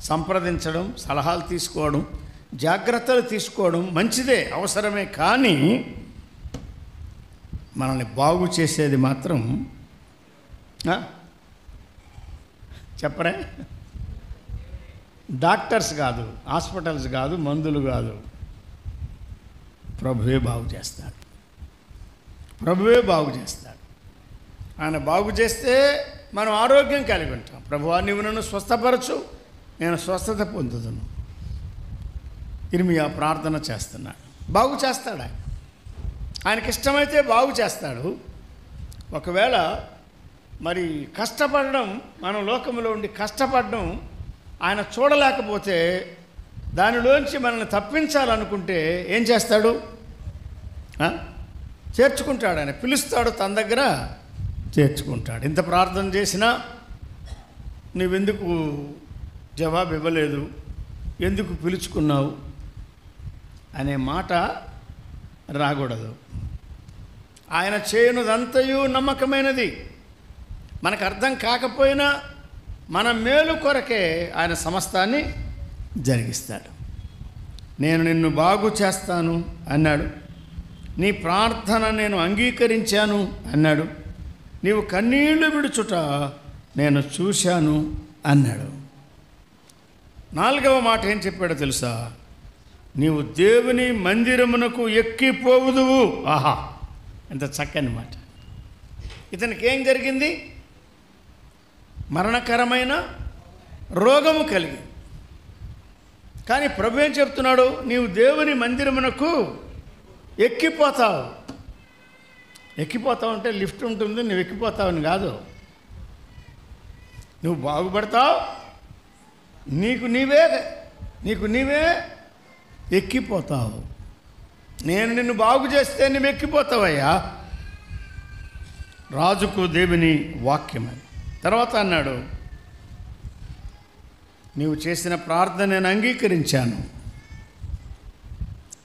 సంప్రదించడం, సలహాలు తీసుకోవడం, జాగ్రత్తలు తీసుకోవడం మంచిదే, అవసరమే. కానీ మనల్ని బాగు చేసేది మాత్రం చెప్పరే, డాక్టర్స్ కాదు, హాస్పిటల్స్ కాదు, మందులు కాదు, ప్రభువే బాగు చేస్తాడు. ప్రభువే బాగు చేస్తాడు. ఆయన బాగు చేస్తే మనం ఆరోగ్యం కలిగి ఉంటాం. ప్రభువా, నీవు నన్ను స్వస్థపరచు, నేను స్వస్థత పొందుదును. ఇర్మియా ప్రార్థన చేస్తున్నాడు. బాగు చేస్తాడు ఆయన. ఆయనకి ఇష్టమైతే బాగు చేస్తాడు. ఒకవేళ మరి కష్టపడడం, మనం లోకంలో ఉండి కష్టపడడం ఆయన చూడలేకపోతే, దానిలోంచి మనల్ని తప్పించాలనుకుంటే ఏం చేస్తాడు? చేర్చుకుంటాడు. ఆయన పిలుస్తాడు, తన దగ్గర చేర్చుకుంటాడు. ఇంత ప్రార్థన చేసినా నువ్వెందుకు జవాబు ఇవ్వలేదు, ఎందుకు పిలుచుకున్నావు అనే మాట రాకూడదు. ఆయన చేయనుదంతయు నమ్మకమైనది. మనకు అర్థం కాకపోయినా మన మేలు కొరకే ఆయన సమస్తాన్ని జరిగిస్తాడు. నేను నిన్ను బాగు చేస్తాను అన్నాడు. నీ ప్రార్థన నేను అంగీకరించాను అన్నాడు. నీవు కన్నీళ్లు విడుచుట నేను చూశాను అన్నాడు. 4వ మాట ఏం చెప్పాడో తెలుసా? నీవు దేవుని మందిరమునకు ఎక్కిపోవుదువు. ఆహా, ఎంత చక్కని మాట. ఇతనికి ఏం జరిగింది? మరణకరమైన రోగము కలిగి. కానీ ప్రభు ఏం చెప్తున్నాడు? నీవు దేవుని మందిరమునకు ఎక్కిపోతావు. ఎక్కిపోతావు అంటే లిఫ్ట్ ఉంటుంది, నువ్వు ఎక్కిపోతావని కాదు. నువ్వు బాగుపడతావు, నీకు నీవే ఎక్కిపోతావు. నేను నిన్ను బాగు చేస్తే నువ్వు ఎక్కిపోతావయ్యా. రాజుకు దేవుని వాక్యమని. తర్వాత అన్నాడు, నీవు చేసిన ప్రార్థన నేను అంగీకరించాను.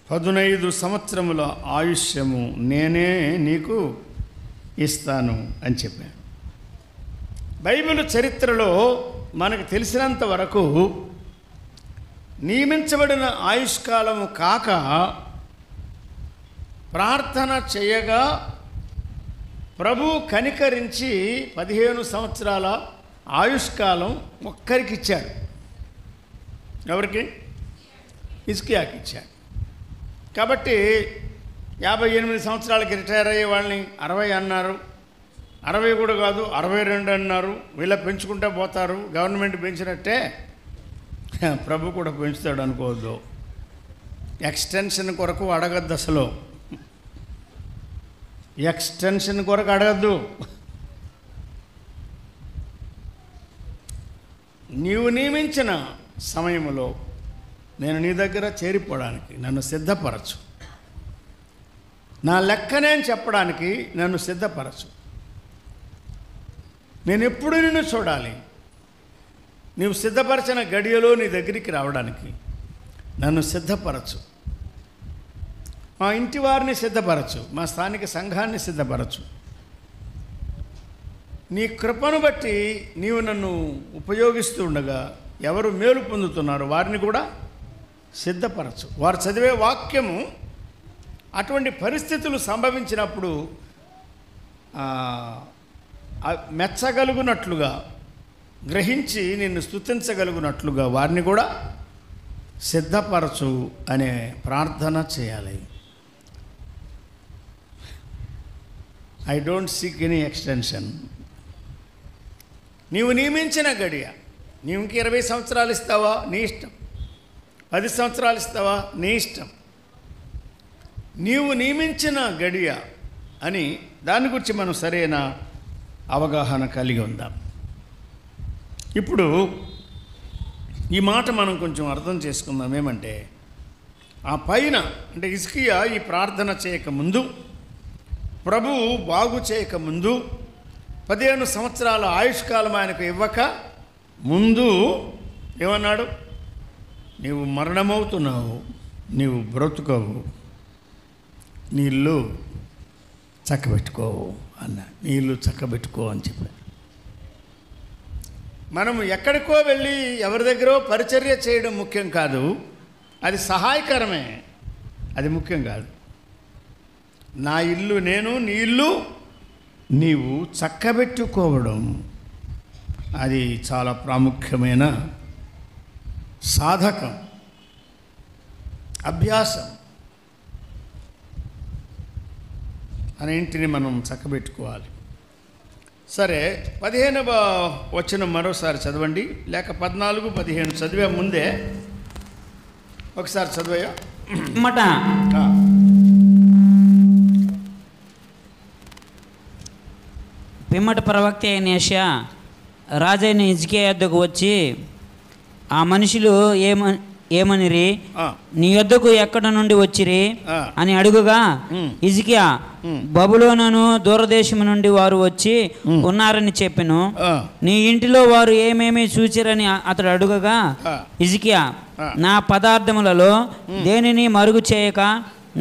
15 సంవత్సరముల ఆయుష్యము నేనే నీకు ఇస్తాను అని చెప్పాడు. బైబిల్ చరిత్రలో మనకు తెలిసినంత వరకు నియమించబడిన ఆయుష్కాలము కాక ప్రార్థన చేయగా ప్రభు కనికరించి 15 సంవత్సరాల ఆయుష్కాలం ఒక్కరికి ఇచ్చాడు. ఎవరికి? హిజ్కియాకి ఇచ్చాడు. కాబట్టి 58 సంవత్సరాలకి రిటైర్ అయ్యే వాళ్ళని 60 అన్నారు. 60 కూడా కాదు, 62 అన్నారు. వీళ్ళ పెంచుకుంటూ పోతారు. గవర్నమెంట్ పెంచినట్టే ప్రభు కూడా పెంచుతాడు అనుకోవద్దు. ఎక్స్టెన్షన్ కొరకు అడగద్దు. అసలు ఎక్స్టెన్షన్ కొరకు అడగద్దు. నీవు నియమించిన సమయంలో నేను నీ దగ్గర చేరిపోవడానికి నన్ను సిద్ధపరచు. నా లెక్కనే చెప్పడానికి నన్ను సిద్ధపరచు. నేను ఎప్పుడు నిన్ను చూడాలి. నీవు సిద్ధపరచిన గడియలో నీ దగ్గరికి రావడానికి నన్ను సిద్ధపరచు. మా ఇంటి వారిని సిద్ధపరచు, మా స్థానిక సంఘాన్ని సిద్ధపరచు. నీ కృపను బట్టి నీవు నన్ను ఉపయోగిస్తూ ఉండగా ఎవరు మేలు పొందుతున్నారో వారిని కూడా సిద్ధపరచు. వారు చదివే వాక్యము అటువంటి పరిస్థితులు సంభవించినప్పుడు మెచ్చగలుగునట్లుగా, గ్రహించి నిన్ను స్తుతించగలుగునట్లుగా వారిని కూడా సిద్ధపరచు అనే ప్రార్థన చేయాలి. I don't seek any extension. నీవు నియమించిన గడియ, నీవు ఇంక 20 సంవత్సరాలు ఇస్తావా నీ ఇష్టం, 10 సంవత్సరాలు ఇస్తావా నీ ఇష్టం. నీవు నియమించిన గడియ అని దాని గురించి మనం సరైన అవగాహన కలిగి ఉందాం. ఇప్పుడు ఈ మాట మనం కొంచెం అర్థం చేసుకుందాం. ఏమంటే ఆ పైన అంటే హిజ్కియా ఈ ప్రార్థన చేయకముందు, ప్రభువు బాగు చేయకముందు, 15 సంవత్సరాల ఆయుష్కాలం ఆయనకు ఇవ్వక ముందు ఏమన్నాడు? నీవు మరణమవుతున్నావు, నీవు బ్రతుకవు, నీ ఇల్లు చక్కబెట్టుకోవు అన్న. నీ ఇల్లు చక్కబెట్టుకో అని చెప్పారు. మనం ఎక్కడికో వెళ్ళి ఎవరి దగ్గర పరిచర్య చేయడం ముఖ్యం కాదు, అది సహాయకరమే, అది ముఖ్యం కాదు. నా ఇల్లు నేను, నీ ఇల్లు నీవు చక్కబెట్టుకోవడం, అది చాలా ప్రాముఖ్యమైన సాధకం, అభ్యాసం. మన ఇంటిని మనం చక్కబెట్టుకోవాలి. సరే, 15వ వచనం మరోసారి చదవండి, లేక 14, 15 చదివే ముందే ఒకసారి చదివయ్యా. పిమ్మట ప్రవక్త అయిన యెషయా రాజైన హిజ్కియా యొద్దకు వచ్చి, ఆ మనుషులు ఏమనిరి, నీ యొద్దకు ఎక్కడ నుండి వచ్చిరి అని అడుగుగా, హిజ్కియా, బబులోనును దూరదేశము నుండి వారు వచ్చి ఉన్నారని చెప్పెను. నీ ఇంటిలో వారు ఏమేమి చూచిరని అతడు అడుగగా, హిజ్కియా, నా పదార్థములలో దేనిని మరుగు చేయక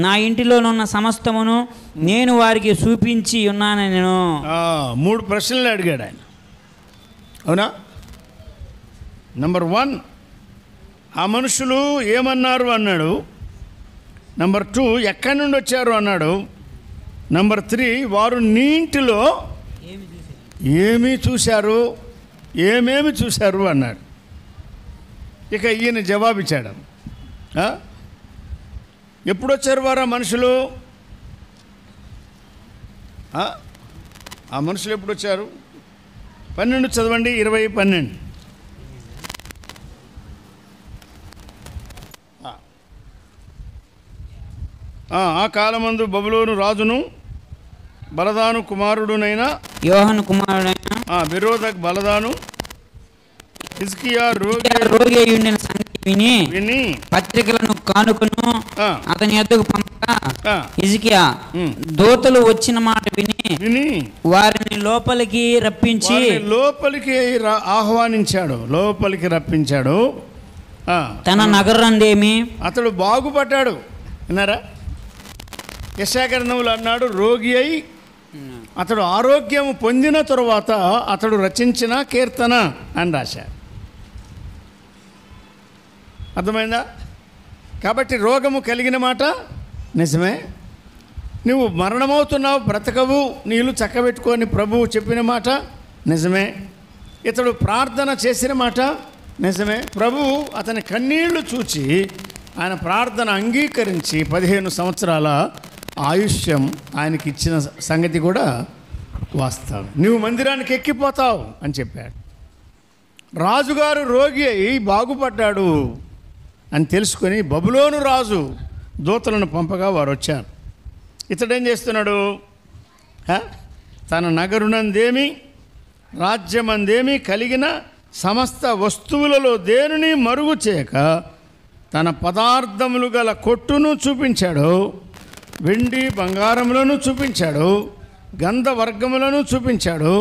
నా ఇంటిలోనున్న సమస్తమును నేను వారికి చూపించి ఉన్నానని నేను. 3 ప్రశ్నలు అడిగాడు ఆయన, అవునా? నంబర్ 1, ఆ మనుషులు ఏమన్నారు అన్నాడు. నంబర్ 2, ఎక్కడి నుండి వచ్చారు అన్నాడు. నంబర్ 3, వారు నీ ఇంటిలో ఏమేమి చూశారు అన్నాడు. ఇక ఈయన జవాబిచ్చాడు. ఎప్పుడు వచ్చారు వారు ఆ మనుషులు? ఆ మనుషులు ఎప్పుడు వచ్చారు? 12 చదవండి, 20, 12. ఆ కాలమందు బబులోను రాజును బలదాను కుమారుడునైన యోహాను కుమారుడైన బెరోదక్ బలదాను హిజ్కియా రోగి ఉండిన సంగతి విని పత్రికలను కానుకను అతని యొద్దకు పంపగా, హిజ్కియా దూతలు వచ్చిన మాట విని వారిని లోపలికి రప్పించి ఆహ్వానించాడు, లోపలికి రప్పించాడు. తన నగరందేమి అతడు బాగుపడ్డాడు. విన్నారా? యెషయా గ్రంథంలో అన్నాడు, రోగి అయి అతడు ఆరోగ్యం పొందిన తరువాత అతడు రచించిన కీర్తన అని రాశాడు. అర్థమైందా? కాబట్టి రోగము కలిగిన మాట నిజమే. నువ్వు మరణమవుతున్నావు, బ్రతకవు, నీళ్ళు చక్కబెట్టుకొని ప్రభువు చెప్పిన మాట నిజమే. ఇతడు ప్రార్థన చేసిన మాట నిజమే. ప్రభువు అతని కన్నీళ్లు చూచి ఆయన ప్రార్థన అంగీకరించి 15 సంవత్సరాల ఆయుష్యం ఆయనకి ఇచ్చిన సంగతి కూడా వాస్తవం. నువ్వు మందిరానికి ఎక్కిపోతావు అని చెప్పాడు. రాజుగారు రోగి అయి బాగుపడ్డాడు అని తెలుసుకొని బబులోను రాజు దూతలను పంపగా వారు వచ్చారు. ఇతడేం చేస్తున్నాడు? తన నగరునందేమి రాజ్యమందేమి కలిగిన సమస్త వస్తువులలో దేనిని మరుగు చేయక తన పదార్థములు గల కొట్టును చూపించాడు, వెండి బంగారములను చూపించాడు, గంధవర్గములను చూపించాడు,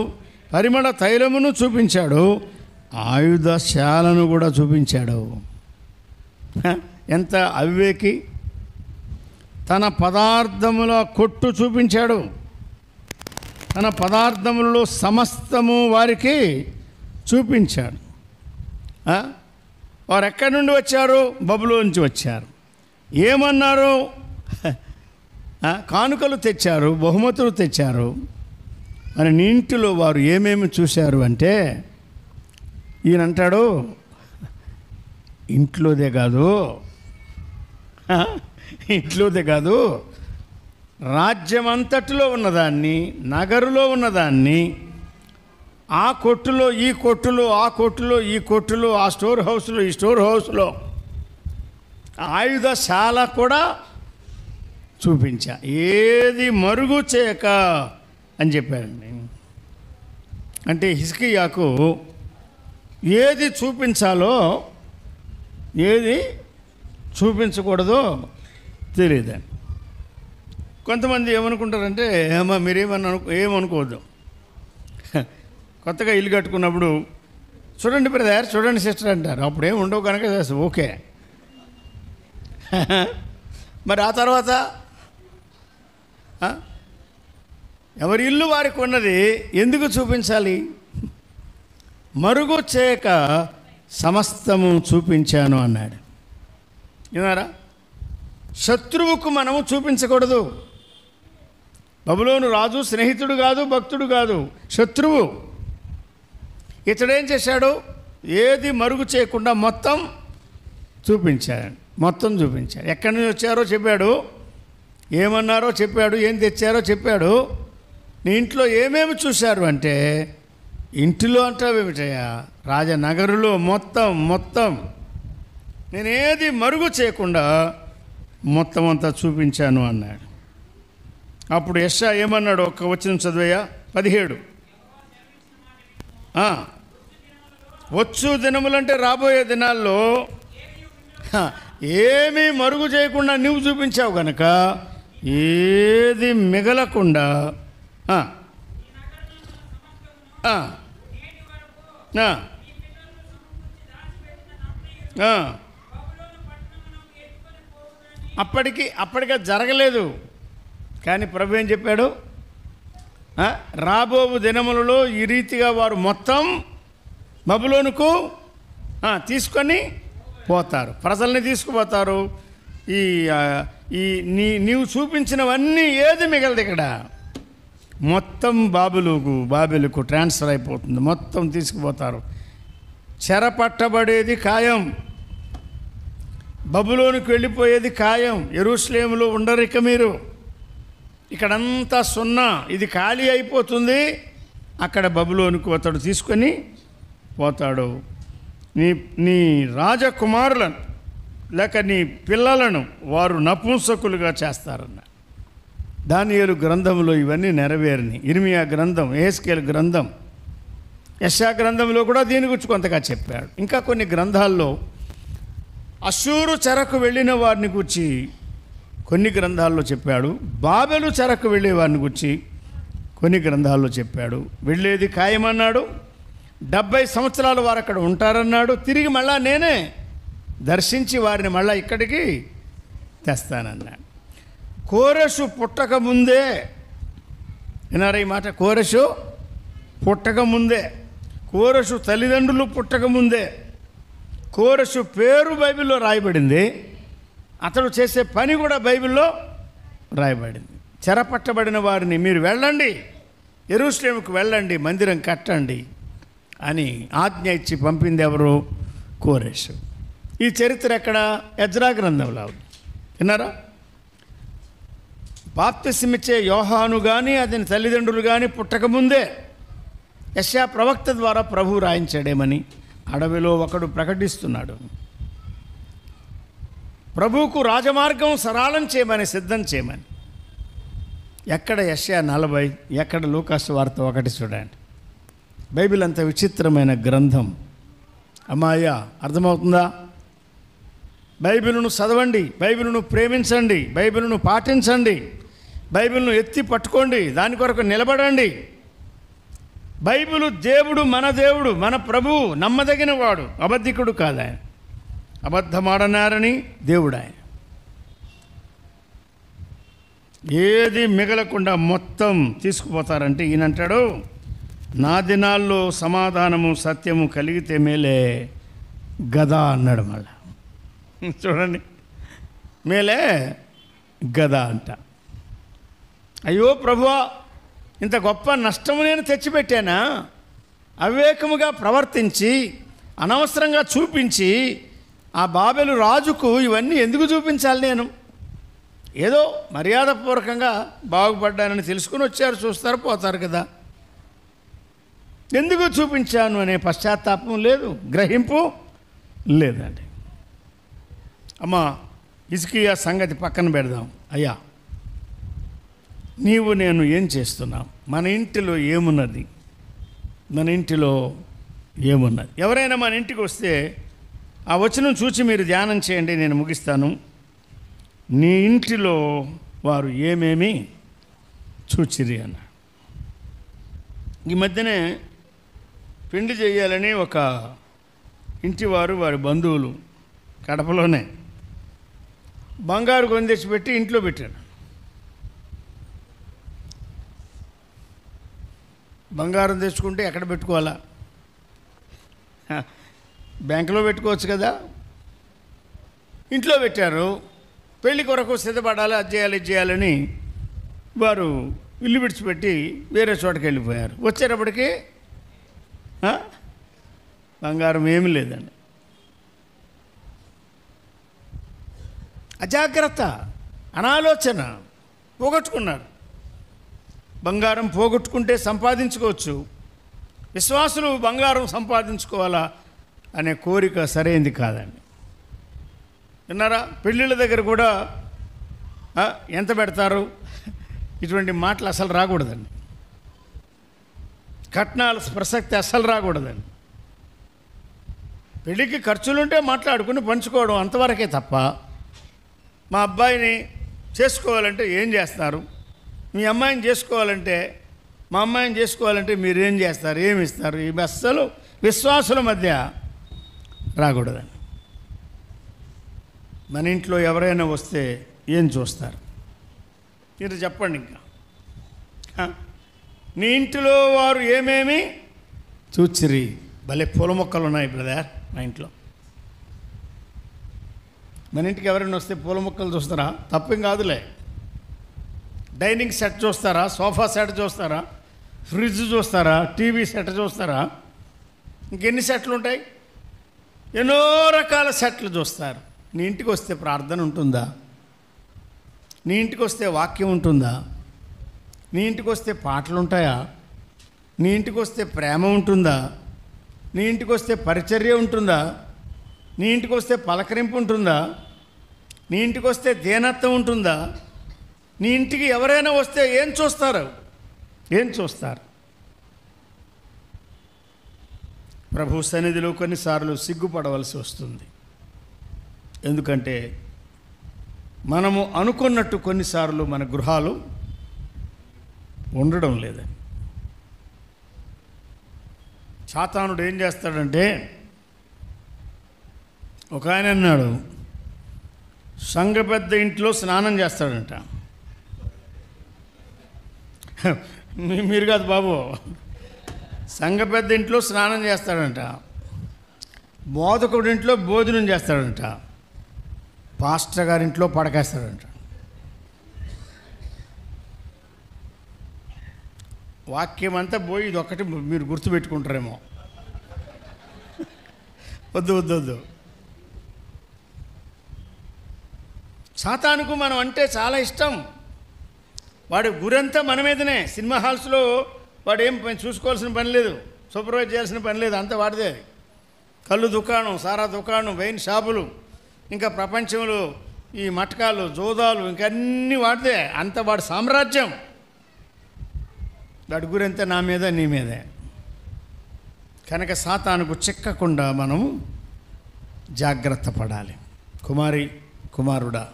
పరిమళ తైలమును చూపించాడు, ఆయుధశాలను కూడా చూపించాడు. ఎంత అవివేకి! తన పదార్థముల కొట్టు చూపించాడు, తన పదార్థములలో సమస్తము వారికి చూపించాడు. వారు ఎక్కడి నుండి వచ్చారు? బబులో నుంచి వచ్చారు. ఏమన్నారు? కానుకలు తెచ్చారు, బహుమతులు తెచ్చారు. మరి నీ ఇంటిలో వారు ఏమేమి చూశారు అంటే, ఈయన అంటాడు, ఇంట్లోదే కాదు, రాజ్యమంతటిలో ఉన్నదాన్ని, నగరులో ఉన్నదాన్ని, ఆ కొట్టులో ఈ కొట్టులో, ఆ కొట్టులో ఈ కొట్టులో, ఆ స్టోర్ హౌస్లో ఈ స్టోర్ హౌస్లో, ఆయుధశాల కూడా చూపించా, ఏది మరుగు చేయక అని చెప్పారండి. అంటే హిజ్కియాకు ఏది చూపించాలో ఏది చూపించకూడదో తెలియదండి. కొంతమంది ఏమనుకుంటారంటే, ఏమో ఏమనుకోవద్దు. కొత్తగా ఇల్లు కట్టుకున్నప్పుడు చూడండి బ్రదర్, చూడండి సిస్టర్ అంటారు. అప్పుడు ఏమి ఉండవు కనుక ఓకే. మరి ఆ తర్వాత ఎవరి ఇల్లు వారికి ఉన్నది ఎందుకు చూపించాలి? మరుగు చేయక సమస్తము చూపించాను అన్నాడు. విన్నారా? శత్రువుకు మనము చూపించకూడదు. బబులోను రాజు స్నేహితుడు కాదు, భక్తుడు కాదు, శత్రువు. ఇతడేం చేశాడు? ఏది మరుగు చేయకుండా మొత్తం చూపించాడు. మొత్తం చూపించాడు. ఎక్కడి నుంచి వచ్చారో చెప్పాడు, ఏమన్నారో చెప్పాడు, ఏం తెచ్చారో చెప్పాడు. నీ ఇంట్లో ఏమేమి చూశారు అంటే, ఇంటిలో అంటావేమిటయ్యా, రాజనగరులో మొత్తం నేనేది మరుగు చేయకుండా మొత్తం అంతా చూపించాను అన్నాడు. అప్పుడు యెషయా ఏమన్నాడు? ఒక్క వచనం చదివయ్యా, 17. వచ్చు దినములంటే రాబోయే దినాల్లో ఏమీ మరుగు చేయకుండా నువ్వు చూపించావు కనుక ఏది మిగలకుండా అప్పటికే జరగలేదు. కానీ ప్రభు ఏం చెప్పాడు? రాబోవు దినములలో ఈ రీతిగా వారు మొత్తం బబులోనుకు తీసుకొని పోతారు, ప్రజల్ని తీసుకుపోతారు. నీవు చూపించినవన్నీ ఏది మిగలదు, ఇక్కడ మొత్తం బాబెలుకు ట్రాన్స్ఫర్ అయిపోతుంది, మొత్తం తీసుకుపోతారు. చెరపట్టబడేది ఖాయం, బబులోనుకు వెళ్ళిపోయేది ఖాయం. యెరూషలేములో ఉండరు ఇక మీరు, ఇక్కడంతా సున్నా, ఇది ఖాళీ అయిపోతుంది. అక్కడ బబులోనుకు అతడు తీసుకొని పోతాడు. నీ రాజకుమారులను లేక నీ పిల్లలను వారు నపుంసకులుగా చేస్తారన్న దానియేలు గ్రంథంలో ఇవన్నీ నెరవేరినాయి. ఇర్మియా గ్రంథం, యెహెజ్కేలు గ్రంథం, యెషయా గ్రంథంలో కూడా దీని గురించి కొంతగా చెప్పాడు. ఇంకా కొన్ని గ్రంథాల్లో అష్షూరు చెరకు వెళ్ళిన వారిని గురించి కొన్ని గ్రంథాల్లో చెప్పాడు. బాబెలు చెరకు వెళ్ళే వారిని గురించి కొన్ని గ్రంథాల్లో చెప్పాడు. వెళ్ళేది ఖాయమన్నాడు. 70 సంవత్సరాలు వారు అక్కడ ఉంటారన్నాడు. తిరిగి మళ్ళా నేనే దర్శించి వారిని మళ్ళా ఇక్కడికి తెస్తానన్నాడు. కోరెషు పుట్టకముందే, విన్నారా ఈ మాట? కోరెషు పుట్టకముందే, కోరెషు తల్లిదండ్రులు పుట్టకముందే, కోరెషు పేరు బైబిల్లో రాయబడింది, అతడు చేసే పని కూడా బైబిల్లో రాయబడింది. చెరపట్టబడిన వారిని మీరు వెళ్ళండి, యెరూషలేముకు వెళ్ళండి, మందిరం కట్టండి అని ఆజ్ఞ ఇచ్చి పంపింది ఎవరు? కోరెషు. ఈ చరిత్ర ఎక్కడ? ఎజ్రా గ్రంథంలో. విన్నారా? బాప్తిసమిచ్చే యోహాను కానీ అతని తల్లిదండ్రులు కానీ పుట్టకముందే యెషయా ప్రవక్త ద్వారా ప్రభువు రాయించాడేమని అడవిలో ఒకడు ప్రకటిస్తున్నాడు. ప్రభువుకు రాజమార్గం సరళం చేయమని, సిద్ధం చేయమని. ఎక్కడ యెషయా 40, ఎక్కడ లూకాసు వార్త 1 చూడండి. బైబిల్ అంత విచిత్రమైన గ్రంథం. అమ్మాయ్య, అర్థమవుతుందా? బైబిల్ను చదవండి, బైబిల్ను ప్రేమించండి, బైబిల్ను పాటించండి, బైబిల్ను ఎత్తి పట్టుకోండి, దాని కొరకు నిలబడండి. బైబిలు దేవుడు, మన దేవుడు, మన ప్రభువు, నమ్మదగిన వాడు, అబద్ధికుడు కాదు ఆయన. అబద్ధమాడనారని దేవుడు ఆయన. ఏది మిగలకుండా మొత్తం తీసుకుపోతారంటే ఈయనంటాడు, నా దినాల్లో సమాధానము సత్యము కలిగితే మేలే గదా అన్నాడు. మళ్ళా చూడండి, మేలే గదా అంట. అయ్యో ప్రభువా, ఇంత గొప్ప నష్టము నేను తెచ్చిపెట్టానా? అవివేకముగా ప్రవర్తించి అనవసరంగా చూపించి ఆ బాబెలు రాజుకు ఇవన్నీ ఎందుకు చూపించాలి? నేను ఏదో మర్యాదపూర్వకంగా బాగుపడ్డానని తెలుసుకుని వచ్చారు, చూస్తారు, పోతారు కదా. ఎందుకు చూపించాను అనే పశ్చాత్తాపం లేదు, గ్రహింపు లేదండి. అమ్మా, హిజ్కియా సంగతి పక్కన పెడదాం. అయ్యా, నీవు నేను ఏం చేస్తున్నాం? మన ఇంటిలో ఏమున్నది? మన ఇంటిలో ఏమున్నది? ఎవరైనా మన ఇంటికి వస్తే ఆ వచనం చూసి మీరు ధ్యానం చేయండి, నేను ముగిస్తాను. నీ ఇంటిలో వారు ఏమేమి చూచిరి అన్న. ఈ మధ్యనే పెళ్లి చేయాలని ఒక ఇంటి వారు, వారి బంధువులు కడపలోనే బంగారు కొని తెచ్చిపెట్టి ఇంట్లో పెట్టాడు. బంగారం తెచ్చుకుంటే ఎక్కడ పెట్టుకోవాలా? బ్యాంకులో పెట్టుకోవచ్చు కదా. ఇంట్లో పెట్టారు. పెళ్లి కొరకు సిద్ధపడాలి, అది చేయాలి, ఇది చేయాలని వారు ఇల్లు విడిచిపెట్టి వేరే చోటకి వెళ్ళిపోయారు. వచ్చేటప్పటికి బంగారం ఏమీ లేదండి. అజాగ్రత్త, అనాలోచన, పోగొట్టుకున్నారు. బంగారం పోగొట్టుకుంటే సంపాదించుకోవచ్చు. విశ్వాసులు బంగారం సంపాదించుకోవాలా అనే కోరిక సరైనది కాదండి. విన్నారా? పెళ్ళిళ్ళ దగ్గర కూడా ఎంత పెడతారు, ఇటువంటి మాటలు అసలు రాకూడదండి. కట్నాల ప్రసక్తి అసలు రాకూడదండి. పెళ్ళికి ఖర్చులుంటే మాట్లాడుకుని పంచుకోవడం అంతవరకే తప్ప, మా అబ్బాయిని చేసుకోవాలంటే ఏం చేస్తారు, మీ అమ్మాయిని చేసుకోవాలంటే, మా అమ్మాయిని చేసుకోవాలంటే మీరు ఏం చేస్తారు, ఏమి ఇస్తారు, ఇవి అస్సలు విశ్వాసుల మధ్య రాకూడదండి. మన ఇంట్లో ఎవరైనా వస్తే ఏం చూస్తారు మీరు చెప్పండి. ఇంకా నీ ఇంటిలో వారు ఏమేమి చూచిరి? భలే పూల మొక్కలు ఉన్నాయి బ్రదర్ మా ఇంట్లో. మన ఇంటికి ఎవరైనా వస్తే పూల మొక్కలు చూస్తారా? తప్పేం కాదులే. డైనింగ్ సెట్ చూస్తారా, సోఫా సెట్ చూస్తారా, ఫ్రిడ్జ్ చూస్తారా, టీవీ సెట్ చూస్తారా, ఇంకెన్ని సెట్లు ఉంటాయి? ఎన్నో రకాల సెట్లు చూస్తారు. నీ ఇంటికి వస్తే ప్రార్థన ఉంటుందా? నీ ఇంటికి వస్తే వాక్యం ఉంటుందా? నీ ఇంటికి వస్తే పాటలు ఉంటాయా? నీ ఇంటికి వస్తే ప్రేమ ఉంటుందా? నీ ఇంటికి వస్తే పరిచర్య ఉంటుందా? నీ ఇంటికి వస్తే పలకరింపు ఉంటుందా? నీ ఇంటికి వస్తే దీనత్వం ఉంటుందా? నీ ఇంటికి ఎవరైనా వస్తే ఏం చూస్తారు? ఏం చూస్తారు? ప్రభు సన్నిధిలో కొన్నిసార్లు సిగ్గుపడవలసి వస్తుంది. ఎందుకంటే మనము అనుకున్నట్టు కొన్నిసార్లు మన గృహాలు ఉండడం లేదని. సాతానుడు ఏం చేస్తాడంటే, ఒక ఆయన అన్నాడు, సంఘ పెద్ద ఇంట్లో స్నానం చేస్తాడంట. మీరు కాదు బాబు, సంఘ పెద్ద ఇంట్లో స్నానం చేస్తాడంట. బోధకుడి ఇంట్లో భోజనం చేస్తాడంట. పాస్టర్ గారింట్లో పడకేస్తాడంట. వాక్యం అంతా పోయి ఇది ఒక్కటి మీరు గుర్తుపెట్టుకుంటారేమో. వద్దు వద్దు వద్దు. సాతానుకు మనం అంటే చాలా ఇష్టం. వాడి గురంతా మన మీదనే. సినిమా హాల్స్లో వాడు ఏం చూసుకోవాల్సిన పని లేదు, సూపర్వైజ్ చేయాల్సిన పని లేదు, అంతా వాడిదే. కళ్ళు దుకాణం, సారా దుకాణం, వైన్ షాపులు, ఇంకా ప్రపంచంలో ఈ మటకాలు, జోదాలు, ఇంకన్నీ వాడిదే. అంత వాడి సామ్రాజ్యం. వాడి గురంతా నా మీద, నీ మీదే. కనుక సాతానుకు చిక్కకుండా మనం జాగ్రత్త పడాలి. కుమారి, కుమారుడా,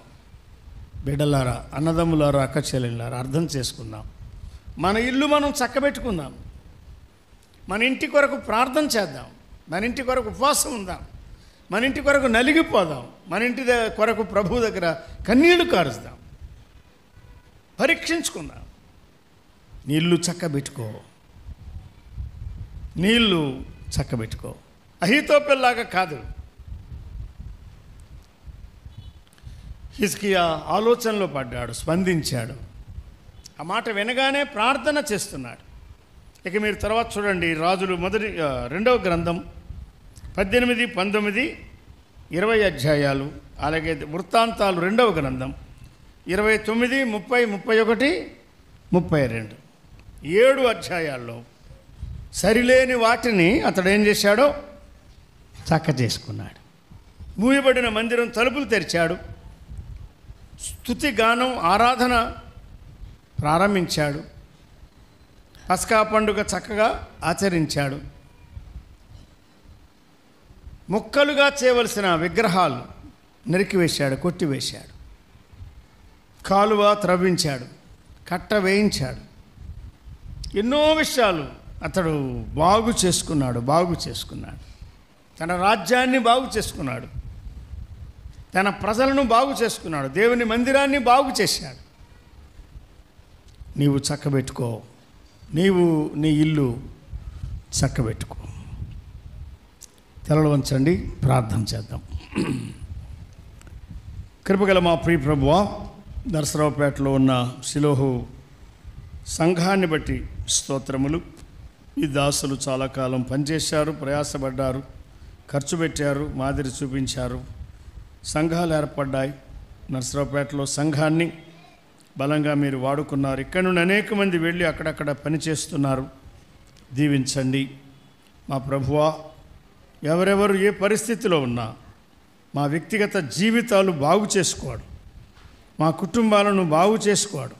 బిడ్డలారా, అన్నదమ్ములారా, అక్క చెల్లెళ్ళారా, అర్థం చేసుకుందాం. మన ఇల్లు మనం చక్కబెట్టుకుందాం. మన ఇంటి కొరకు ప్రార్థన చేద్దాం. మన ఇంటి కొరకు ఉపవాసం ఉందాం. మన ఇంటి కొరకు నలిగిపోదాం. మన ఇంటి కొరకు ప్రభువు దగ్గర కన్నీళ్లు కారుస్తాం. పరీక్షించుకుందాం. నీళ్ళు చక్కబెట్టుకో, నీళ్ళు చక్కబెట్టుకో. అహీతోపెల్లాగా కాదు. హిజ్కియా ఆలోచనలో పడ్డాడు, స్పందించాడు. ఆ మాట వినగానే ప్రార్థన చేస్తున్నాడు. ఇక మీరు తర్వాత చూడండి, రాజులు రెండవ గ్రంథం 18, 19, 20 అధ్యాయాలు, అలాగే వృత్తాంతాలు రెండవ గ్రంథం 29, 30, 31, 32, 7 అధ్యాయాల్లో సరిలేని వాటిని అతడు ఏం చేశాడో చక్క చేసుకున్నాడు. మూయబడిన మందిరం తలుపులు తెరిచాడు. స్తుతి గానం, ఆరాధన ప్రారంభించాడు. పస్కా పండుగ చక్కగా ఆచరించాడు. ముక్కలుగా చేయవలసిన విగ్రహాలు నరికివేశాడు, కొట్టివేశాడు. కాలువ త్రవ్వించాడు, కట్ట వేయించాడు. ఎన్నో విషయాలు అతడు బాగు చేసుకున్నాడు. తన రాజ్యాన్ని బాగు చేసుకున్నాడు. తన ప్రజలను బాగు చేసుకున్నాడు, దేవుని మందిరాన్ని బాగు చేశాడు. నీవు చక్కబెట్టుకో, నీవు నీ ఇల్లు చక్కబెట్టుకో. తలలు వంచండి, ప్రార్థన చేద్దాం. కృపగల మా ప్రియ ప్రభువా, నరసరావుపేటలో ఉన్న శిలోహు సంఘాన్ని బట్టి స్తోత్రములు. ఈ దాసులు చాలా కాలం పనిచేశారు, ప్రయాసపడ్డారు, ఖర్చు పెట్టారు, మాదిరి చూపించారు, సంఘాలు ఏర్పడ్డాయి. నరసరావుపేటలో సంఘాన్ని బలంగా మీరు వాడుకున్నారు. ఇక్కడ నుండి అనేక మంది వెళ్ళి అక్కడక్కడ పనిచేస్తున్నారు. దీవించండి మా ప్రభువా. ఎవరెవరు ఏ పరిస్థితిలో ఉన్నా మా వ్యక్తిగత జీవితాలు బాగు చేసుకోవడం, మా కుటుంబాలను బాగు చేసుకోవడం,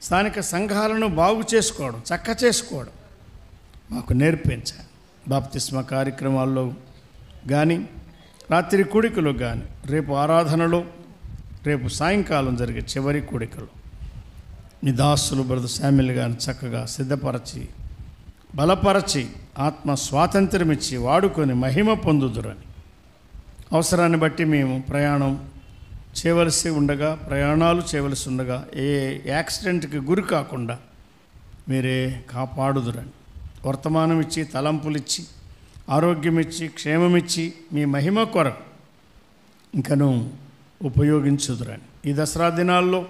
స్థానిక సంఘాలను బాగు చేసుకోవడం, చక్క చేసుకోవడం మాకు నేర్పించాలి. బాప్తిస్మ కార్యక్రమాల్లో కానీ, రాత్రి కూడికలో కానీ, రేపు ఆరాధనలో, రేపు సాయంకాలం జరిగే చివరి కూడికలో మీ దాసులు బ్రదర్ శామ్యుల్ గారిని చక్కగా సిద్ధపరచి, బలపరచి, ఆత్మ స్వాతంత్రం ఇచ్చి వాడుకొని మహిమ పొందుదురని, అవసరాన్ని బట్టి మేము ప్రయాణాలు చేయవలసి ఉండగా ఏ యాక్సిడెంట్కి గురి కాకుండా మీరే కాపాడుదురని, వర్తమానం ఇచ్చి, తలంపులు ఇచ్చి, ఆరోగ్యం ఇచ్చి, క్షేమమిచ్చి, మీ మహిమ కొరకు ఇంకను ఉపయోగించుదురని. ఈ దసరా దినాల్లో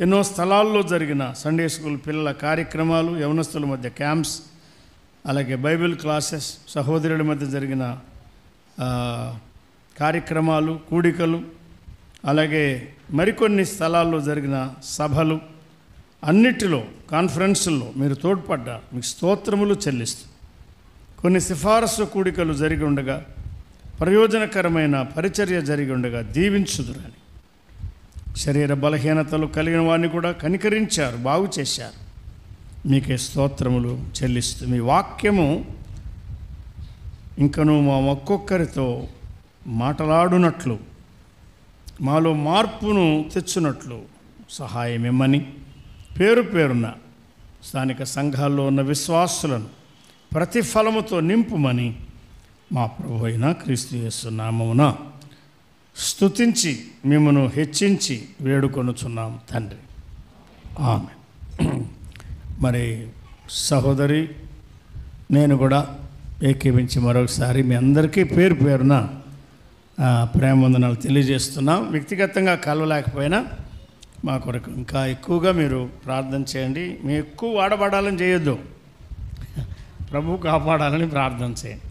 ఎన్నో స్థలాల్లో జరిగిన సండే స్కూల్ పిల్లల కార్యక్రమాలు, యవనస్తుల మధ్య క్యాంప్స్, అలాగే బైబిల్ క్లాసెస్, సహోదరుల మధ్య జరిగిన కార్యక్రమాలు, కూడికలు, అలాగే మరికొన్ని స్థలాల్లో జరిగిన సభలు, అన్నిటిలో కాన్ఫరెన్సుల్లో మీరు తోడ్పడ్డారు. మీకు స్తోత్రములు చెల్లిస్తూ, కొన్ని సిఫారసు కూడికలు జరిగి ఉండగా, ప్రయోజనకరమైన పరిచర్య జరిగి ఉండగా దీవించుదురని, శరీర బలహీనతలు కలిగిన వారిని కూడా కనికరించారు, బాగు చేశారు. మీకే స్తోత్రములు చెల్లిస్తూ, మీ వాక్యము ఇంకను మా ఒక్కొక్కరితో మాట్లాడునట్లు, మాలో మార్పును తెచ్చునట్లు సహాయం ఇమ్మని, పేరు పేరున స్థానిక సంఘాల్లో ఉన్న విశ్వాసులను ప్రతిఫలముతో నింపుమని మా ప్రభు అయిన క్రీస్తు యేసు నామమున స్తుతించి మిమ్మను హెచ్చించి వేడుకొనుచున్నాం తండ్రి, ఆమేన్. మరి సహోదరి, నేను కూడా ఏకీవించి మరొకసారి మీ అందరికీ పేరు పేరున ప్రేమ వందనాలు తెలియజేస్తున్నాం. వ్యక్తిగతంగా కలవలేకపోయినా మా కొరకు ఇంకా ఎక్కువగా మీరు ప్రార్థన చేయండి. మీ ఎక్కువ వాడబడాలని చేయొద్దు, ప్రభు కాపాడాలని ప్రార్థన చేయండి.